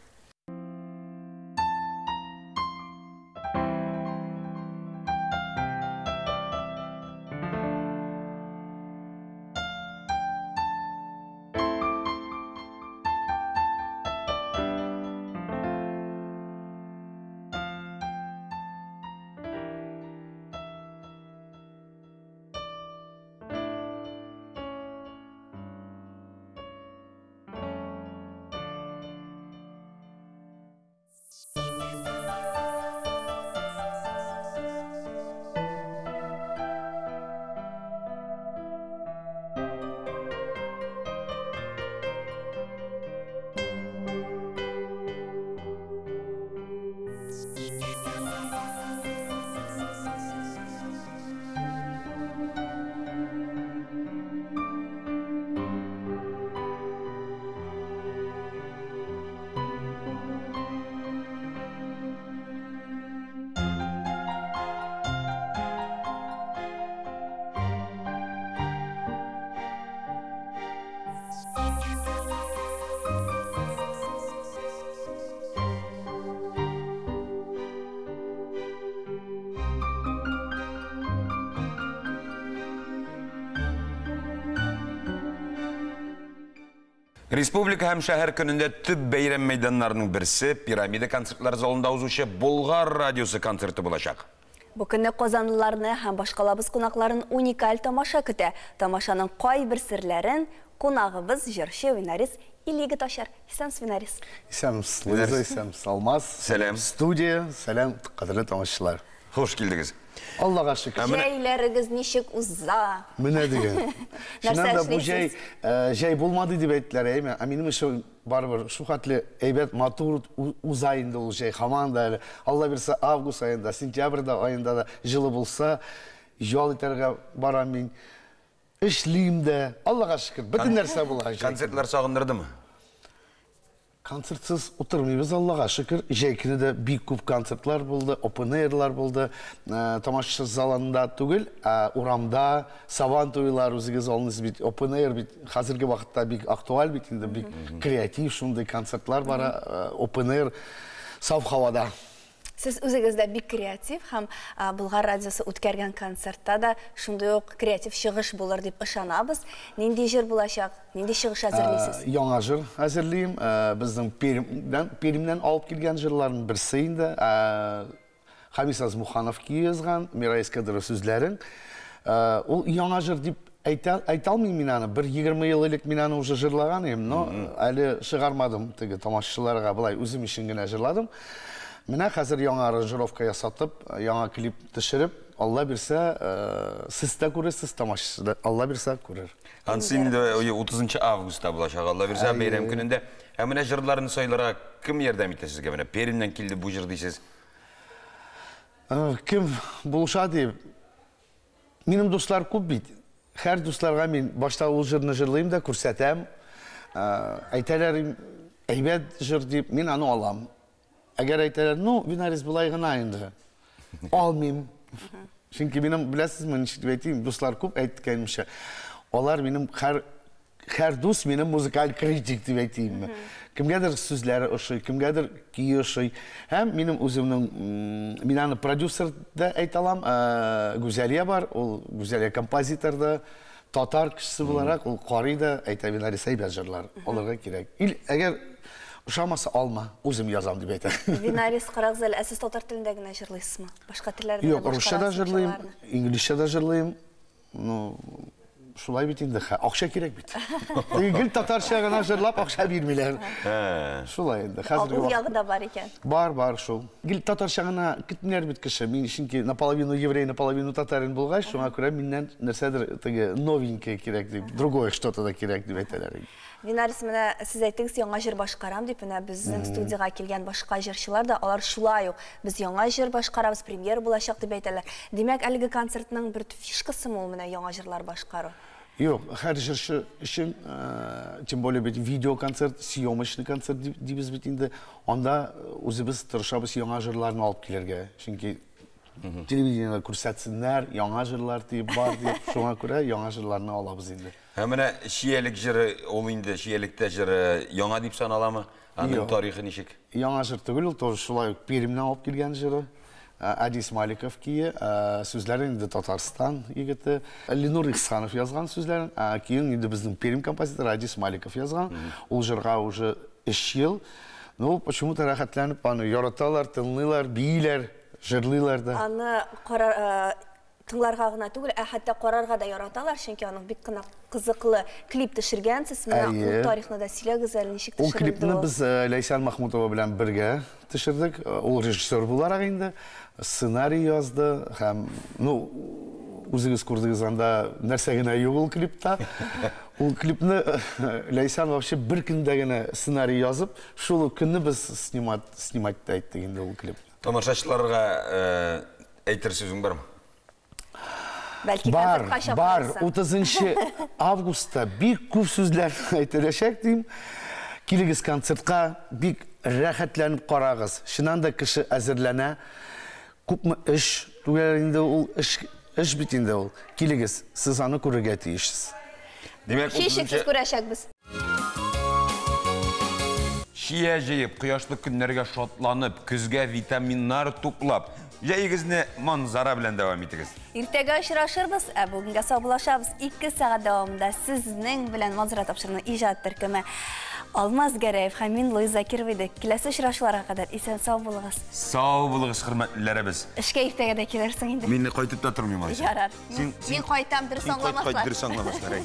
Республика һәм шәһәр көнендә төп бәйрәм мәйданнарының берсе пирамида концертлар залында узучы Болгар радиосы концерты булачак. Бу көнне казанлыларны һәм башкалабыз кунакларын уникаль тамаша көтә. Тамашаның кайбер серләрен кунагыбыз җырчы Винарис Илигит ачар. Исәнсез, Винарис. Исәнсез, Луиза, исәнсез, Алмаз. Сәлам. Студия, сәлам, кадерле тамашачылар. Хош килдегез. Аллага шөкер. Җәйләрегез ничек уза? Менә дигән. Шуннан да бу җәй булмады дип әйттеләр, әйме. Минем өчен барыбер шу хәтле әйбәт матур уза инде ул җәй. Һаман да Алла бирсә август аенда, сентябрьдә аенда да җылы булса, җал итәргә барам мин. Эшлим дә. Аллага шөкер. Бөтен нәрсә була. Концертлар сагындырдымы? Концертсыз утырмыйбыз, Аллага шөкер. Җәй көне дә бик күп концертлар булды, open air'лар булды. Тамаша залында түгел, урамда сабан туйлар үзегез алыңыз бит. Open air бит хәзерге вакытта бик актуаль бит инде, бик креатив шундый концертлар бара. Open air саф һавада. Сез үзегездә бик креатив һәм Болгар радиосы үткәргән концертта да шундый ук креатив чыгыш булыр дип ышанабыз. Нинди җыр булачак? Нинди чыгыш әзерлисез? Яңа җыр әзерлим. Безнең Перимнән алып килгән җырларның берсе инде. Хамис Азмуханов язган, Мирай Искәдеров сүзләрен. Ул яңа җыр дип әйтә алмыйм мин аны. 20 ел элек мин аны уже җырлаган идем, но әле чыгармадым. Теге тамашачыларга былай үзем өчен генә җырладым. Менә хәзер яңа аранжировка ясатып, яңа клип төшереп, Алла бирсә, сез дә күрәсез, тамашачы Алла бирсә күрер. Ансы инде 30 августта булачак, Алла бирсә бәйрәм көнендә. Менә җырларны сайларга кем ярдәм итә сезгә? Менә Перимнән килде бу җыр дисез. Кем булыша дип? Минем дуслар күп бит. Һәр дусларга мин башта ул җырны җырлыйм да күрсәтәм. Әйтәләр, әйбәт җыр дип, мин аны алам. Әгәр әйтәләр, ну, Винарис булай гына инде. Алмыйм. Чөнки минем беләсезме, ничек дип әйтим, дуслар күп әйткәнемчә. Алар минем һәр дус минем музыкаль критик дип әйтим. Кемгәдер сүзләре ошый, кемгәдер көе ошый. Һәм минем үземнең мин аны продюсер да әйтә алам, Гүзәлия бар, ул Гүзәлия композитор да, татар кешесе буларак, ул карый да әйтә Винарис әйбәт җырлар. Аларга кирәк. Әгәр ушамаса алма, үзем язам дип әйтә. Винарис Карагзел, сез татар телендә генә җырлыйсызмы? Башка телләрдә Юк, русча да җырлыйм, инглизчә дә җырлыйм. Ну, шулай бит инде, акча кирәк бит. Гел татарча гына җырлап акча бирмиләр. Шулай инде. Хәзерге Ул ягы да бар икән. Бар шул. Гел татарча гына китмәр бит кеше. Мин чөнки наполовину еврей, наполовину татарин булгач, шуңа күрә миннән нәрсәдер теге новенькое кирәк дип, другое что-то да кирәк дип әйтәләр. Динарис, менә сез әйттегез, яңа җыр башкарам дип, менә безнең студиягә килгән башка җырчылар да, алар шулай ук. Без яңа җыр башкарабыз, премьер булачак дип әйтәләр. Димәк, әлеге концертның бер фишкасы ул менә яңа җырлар башкару. Yok, her җырчы өчен, тем более бит видеоконцерт, съемочный концерт дибез бит инде. Анда үзебез тырышабыз яңа җырларны алып килергә. Чөнки телевидениедә күрсәтсеннәр, яңа җырлар дип бар дип, шуңа күрә яңа җырларны алабыз инде. Менә шиялек җыры, ул инде шиялектә җыры яңа дип саналамы? Аның тарихы ничек? Яңа җыр түгел, ул тоже шулай ук Пермьнән алып килгән җыры. Адис Маликов кие, сүзләрен инде Татарстан егете. Ленур Ихсанов язган сүзләрен, киен инде безнең Пермь композиторы Адис Маликов язган. Ул җырга уже 3 ел. Ну, почему-то рәхәтләнеп аны яраталар, тыңлыйлар, бийләр, җырлыйлар да. Аны тыңларга гына түгел, хәтта карарга да яраталар, чөнки аның бик кына кызыклы клип төшергәнсез. Менә ул тарихны да сөйләгез әле, ничек төшерелде? Ул клипны без Ләйсән Махмутова белән бергә төшердек. Ул режиссер буларак инде, сценарий язды һәм, ну, үзегез күрдегез анда нәрсә генә юк ул клипта. Ул клипны Ләйсән вообще бер көндә генә сценарий язып, шул көнне без снимать та иттек инде ул клип. Тамашачыларга әйтер сүзең бармы? Бар. 30 августта бик күп сүзләр әйтеләчәк дим. Килегез концертка, бик рәхәтләнеп карагыз. Шуннан да кеше әзерләнә. Күпме эш, түгел инде ул эш бит инде ул. Килегез, сез аны күрергә тиешсез. Демәк, Шишексез күрәчәкбез. Шия җыеп, кояшлы көннәргә шатланып, көзгә витаминнар туплап, җәйгезне манзара белән дәвам итегез. Иртәгә очрашырбыз, бүгенгә саубулашабыз. 2 сәгать дәвамында сезнең белән манзара тапшыруның иҗат төркеме Алмаз Гәрәев һәм мин Луиза Кирова идек. Киләсе очрашуларга кадәр исән сау булыгыз. Сау булыгыз, хөрмәтлеләребез. Эшкә иртәгә дә килерсең инде. Мине кайтып та тормыйм. Ярар. Мин кайтам, дөрес аңламаслар. Дөрес аңламаслар.